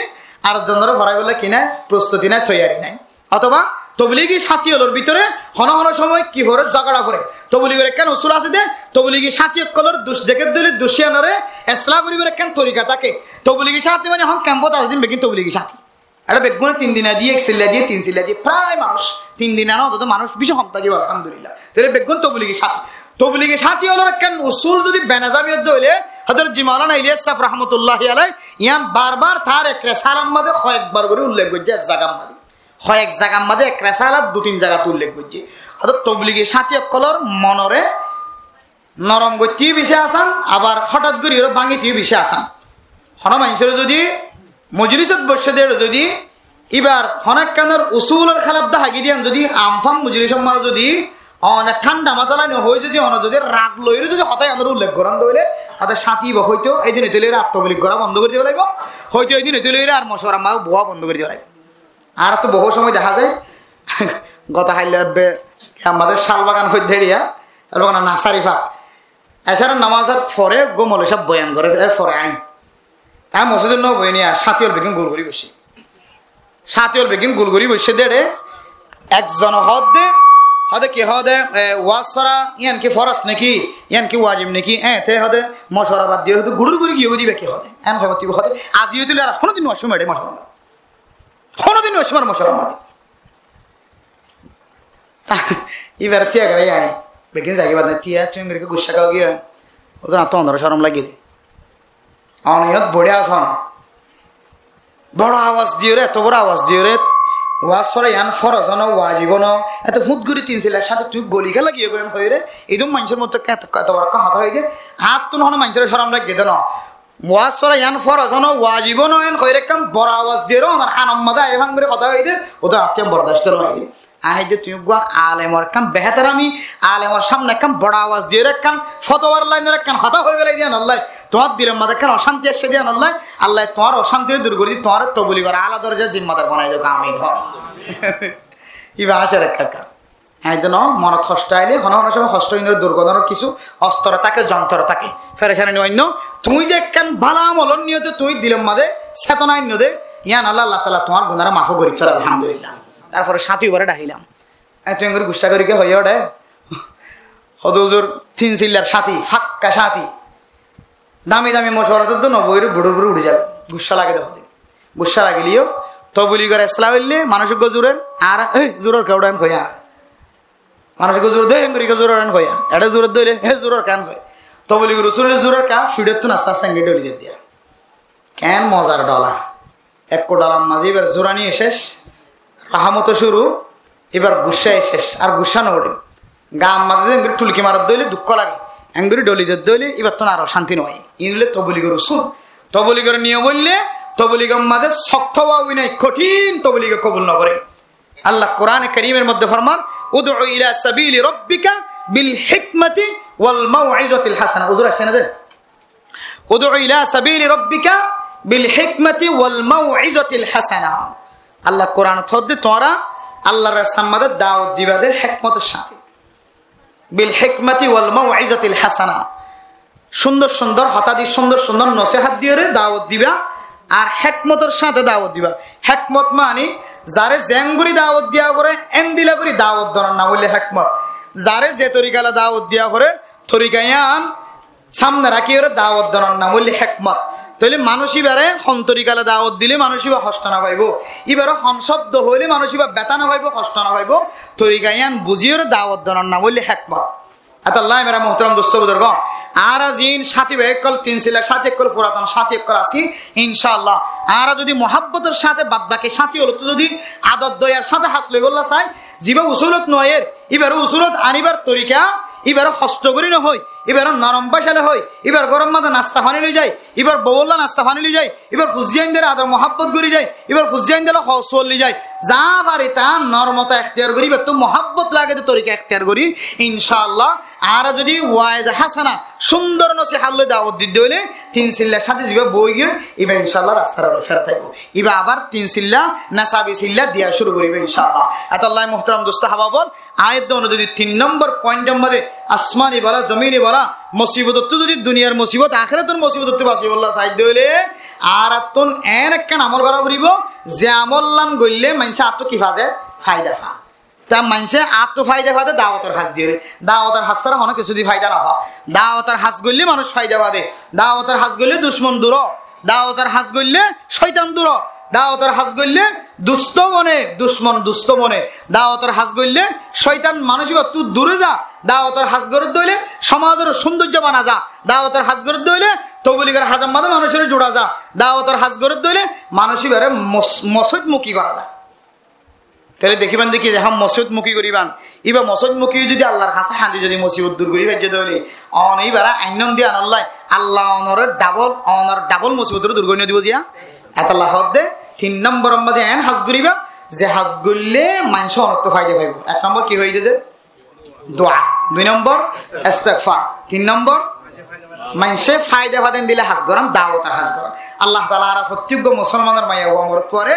আর জনরা ভরাই বলে কিনা প্রস্তুতি নাই তৈয়ারি নাই অথবা তবলিগি সাথী হলোর ভিতরে হন হন সময় কি হরে ঝগড়া করে তবলিগের কেন উসুল আছে দে তবলিগি সাথী কলর দুষ দেখে দিলে দুষিয়ানরে ইসলাম করিবের কেন তরিকা থাকে তবলিগি সাথী মানে হন ক্যাম্পত আসদিন বেগিন তবলিগি সাথী এটা বেগুনে 3 দিনা দিয়ে 1 সিল্লা দিয়ে 3 সিল্লা দিয়ে প্রায় মানুষ 3 দিন আনো অত মানুষ বেশি হম থাকি আলহামদুলিল্লাহ তাহলে বেগুন তবলিগি সাথী হলো কেন উসুল যদি বেনাজামিয়ত হইলে হযরত জি মাওলানা ইলিয়াস সাহেব রাহমাতুল্লাহি আলাইহি ইয়ান বারবার তার এক রেসালাম মধ্যে কয়েকবার করে উল্লেখ করছে জায়গা মধ্যে কয়েক জায়গার মধ্যে এক রেসালাত 2-3 জায়গা উল্লেখ করছে হযরত তবলিগি সাথী কলর মনরে নরম গতি বিষয় আসান আবার হঠাৎ করে ভাঙিতে বিষয় আসান হন মানুষের যদি মজলিসত বসে দেড় যদি এবার হনাক কানের উসুলের খেলাফ হাগি দিয়ান যদি আমফাম মজলিসের মাঝে যদি অনেক ঠান্ডা মাতালানি হয়ে যদি অন যদি রাগ লইরে যদি হতাই আন্দোলন উল্লেখ করান দইলে তাদের সাথী হয়তো এই দিন তুলে আত্মবলিক করা বন্ধ করে দিয়ে লাগবে, হয়তো এই দিন তুলে আর মশার মা বোয়া বন্ধ করে দিয়ে লাগবে। আর তো বহু সময় দেখা যায় গত হাইলে আমাদের শালবাগান হইতে শালবাগান না সারিফা এছাড়া নামাজের পরে গোমল সব বয়ান করে পরে আইন তাই মসজিদের ন বই নিয়ে সাথীর বেগিন গোল করি বসে, সাথীর বেগিন গোল করি বসে দেড়ে একজন হদে হদে কি হদে ওয়াজ করা ইয়ান কি ফরজ নাকি ইয়ান কি ওয়াজিব নাকি তে হদে মশরা বাদ দিয়ে হয়তো গুড়ুর গুড়ি গিয়ে দিবে কি হদে এন ভাবতি হদে আজিও দিলে আর কোনোদিন অসময় এটা মশরা কোনোদিন অসময় মশরা মাদে এবার তিয়া করে আয় বেগিন যাই বাদ তিয়া চিংড়িকে গুসা খাওয়া গিয়ে ও তো না তো অন্ধরা সরম লাগিয়ে দে অনেক বড়ে আসন বড় আওয়াজ দিয়ে রে এত বড় আওয়াজ দিয়ে রে ওয়াজ সরা ইয়ান ফরজ ন ওয়াজিব ন এত ফুটগুড়ি তিনছিল সাথে তুই গলি খেলা গিয়ে গেন হয়ে রে একদম মানুষের মধ্যে এত বড় হাত হয়ে যায় হাত তো নহন মানুষের সরম লাগিয়ে দে ন ওয়াজ সরা ইয়ান ফরজ ন ওয়াজিব ন এন হয়ে রে কাম বড় আওয়াজ দিয়ে রে ওনার হানম্মাদা এভান করে কথা হয়ে দে ওদের আত্মীয় বরদাস্ত হয়ে দে আই যে তুই আলেমর কাম বেহতার আমি আলেমর সামনে কাম বড় আওয়াজ দিয়ে রাখান ফতোয়ার লাইনের কান হতা হয়ে গেলে দিয়ে আল্লাহ তোমার দিলের মাঝে কান অশান্তি আসছে দিয়ে আল্লাহ আল্লাহ তোমার অশান্তির দূর করে তোমার তবুলি করে আলাদা দরজা জিম্মাদার বানাই যাও আমিন ইবা আসে রেখা এই জন্য মনত হষ্ট আইলে হন হন সময় হষ্ট ইন্দ্রের দুর্ঘটনার কিছু অস্ত্র থাকে যন্ত্র থাকে ফেরেশানি অন্য তুমি যে কান ভালা আমল নিয়তে তুই দিলের মাঝে চেতনায় নিয়ে দে ইয়ান আল্লাহ আল্লাহ তাআলা তোমার গুনারা মাফ করি চল আলহামদুলিল্লাহ। তারপরে সাথী বারে ডাহিলাম তুই করে গুসা করি কে হয়ে ওঠে হদুজুর তিন চিল্লার সাথী ফাক্কা সাথী দামি দামি মশওয়ারাতে তো নবইরে বুড়ো বুড়ো উঠে যাবে গুসা লাগে দেবো গুসা লাগিলিও তবুলি করে ইসলাম হইলে মানসিক জোরের আর এই জোরের কেউডান খয়া মানসিক জোর দে করি জোরের খয়া এটা জোরের দইলে হে জোরের কান হয় তবুলি করে রসুলের জোরের কা ফিডের তো নাস্তা সঙ্গে ডলি দিয়ে দিয়া কেন মজার ডলা এক ডলার মাঝে এবার জোরা নিয়ে শেষ রাহামত শুরু এবার গুসায় শেষ আর গুসা নড়ে গা মাঝে টুলকি মারার দইলে দুঃখ লাগে এঙ্গুরি ডলিদের দইলে এবার তো আরো শান্তি নয় ইনলে তবলি করে রসুল তবলি করে নিয়ে বললে তবলিগম মাঝে শক্ত হওয়া নাই কঠিন তবলিগে কবুল না করে আল্লাহ কোরআনে কারীমের মধ্যে ফরমান উদউ ইলা সাবিলি রাব্বিকা বিল হিকমাতি ওয়াল মাউইজাতিল হাসানা হুজুর আসেন না উদউ ইলা সাবিলি রাব্বিকা বিল হিকমাতি ওয়াল মাউইজাতিল হাসানা আল্লাহ কোরআন থদ্দে তোরা আল্লাহর রাস্তার মধ্যে দাওয়াত দিবা দে হিকমতের সাথে বিল হিকমাতি ওয়াল মাউইজাতিল হাসানা সুন্দর সুন্দর হতাদি সুন্দর সুন্দর নসিহত দিয়ে রে দাওয়াত দিবা আর হিকমতের সাথে দাওয়াত দিবা হিকমত মানে যারে জেঙ্গুরি দাওয়াত দিয়া করে এন্দিলা করি দাওয়াত দরন না বললে হিকমত যারে যে তরিকালা দাওয়াত দিয়া করে তরিকায়ান সামনে রাখি ওরে দাওয়াত দরন না বললে হিকমত তাহলে মানুষ এবারে হন্তরিকালে দাওয়াত দিলে মানুষ এবার হস্ত না পাইব এবারে হন শব্দ হইলে মানুষ এবার বেতা না পাইব হস্ত না পাইব তরিকায়ান বুঝিয়ে ওরে দাওয়াত দরন না বললে হিকমত আল্লাহ মেরা মোহতরম দোস্ত বুজুর্গ আর জিন সাথী একল তিন সিলা সাথী একল পুরাতন সাথী একল আসি ইনশাআল্লাহ আর যদি মোহাব্বতের সাথে বাদ বাকি সাথী হলো তো যদি আদত দয়ার সাথে হাসলে বললা চাই জীবা উসুলত নয়ের এবার উসুলত আনিবার তরিকা এবার হস্ত করি না হয় এবার নরম পাশালে হয় এবার গরম মাথা নাস্তা পানি লই যায় এবার বউল্লা নাস্তা পানি লই যায় এবার ফুজিয়ান দিলে আদর মোহাব্বত করি যায় এবার ফুজিয়ান দিলে হসল লি যায় যা পারে তা নরমতা এখতিয়ার করি এবার তো মোহাব্বত লাগে তো তরিকা এখতিয়ার করি ইনশাআল্লাহ আর যদি ওয়াইজ হাসানা সুন্দর নসিহত লই দাওয়াত দিতে হইলে তিন সিল্লার সাথে যাবে বই গিয়ে এবার ইনশাআল্লাহ রাস্তার ফেরা থাকবো এবার আবার তিন সিল্লা নাসাবি সিল্লা দিয়া শুরু করিবে ইনশাআল্লাহ আল্লাহ মুহতারাম দোস্ত হাবাবন আয়াত অনুযায়ী 3 নম্বর পয়েন্টের মধ্যে আসমানি বলা জমিনি বলা মুসিবত তো যদি দুনিয়ার মুসিবত আখিরাতের মুসিবত তো বাঁচি বললা সাইড হইলে আর আতন এন একখান আমল করা করিব যে আমল্লান গইলে মানুষে আত্ম কি ফাজে ফায়দা ফা তা মানুষে আত্ম ফায়দা ফাদে দাওয়াতের হাস দিয়ে দাওয়াতের হাস ছাড়া অনেক কিছু দিয়ে ফায়দা না হয় দাওয়াতের হাস গইলে মানুষ ফায়দা ফাদে দাওয়াতের হাস গইলে দুশ্মন দূর দাওয়াতের হাস গইলে শয়তান দূর দাওয়াতের হাস গইলে দুষ্ট মনে দুশ্মন দুষ্ট মনে দাওয়াতের হাস গইলে শয়তান মানসিক তুই দূরে যা দাওয়াতের হাস গরত দইলে সমাজের সৌন্দর্য বানা যা দাওয়াতের হাস গরত দইলে তবলিগের হাজার মাঝে মানুষের জোড়া যা দাওয়াতের হাস গরত দইলে মানসিক মসজিদ মুখী করা যায় তাহলে দেখিবেন দেখি এখন মসজিদ মুখী করিবান এবার মসজিদ মুখী যদি আল্লাহর হাসে হাঁদি যদি মুসিবত দূর করি ফেলছে তাহলে অন এইবার আইন দিয়ে আনল্লাই আল্লাহ অনরের ডাবল মুসিবতের দূর করে দিব জিয়া এত আল্লাহ দে 3 নম্বর মধ্যে এন হাজ করিবা যে হাজ করলে মানুষ অনর্থ ফায়দা পাইব 1 নম্বর কি হয়ে গেছে দোয়া 2 নম্বর ইস্তেগফার 3 নম্বর মানুষে ফায়দা ফাদেন দিলে হাজ করান দাওয়াতার হাজ করান আল্লাহ তাআলা আর প্রত্যেক মুসলমানের মাইয়া ওমরত করে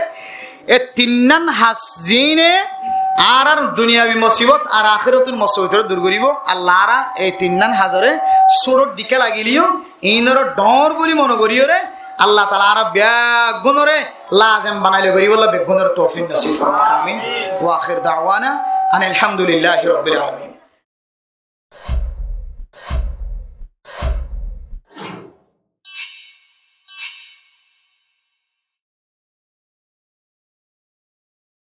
এ তিননান হাজ জিনে আর দুনিয়াবি মুসিবত আর আখিরাতুল মুসিবত দূর করিব আল্লাহ আর এই তিননান হাজরে সুরত দিকে লাগিলিও ইনর ডর বলি মনে করিও রে আল্লাহ তাআলা আর বেগুনরে লাজম বানাইলে করিব আল্লাহ বেগুনর তৌফিক নসিব ফরমাক আমিন ওয়া আখির দাওয়ানা আলহামদুলিল্লাহি রাব্বিল আলামিন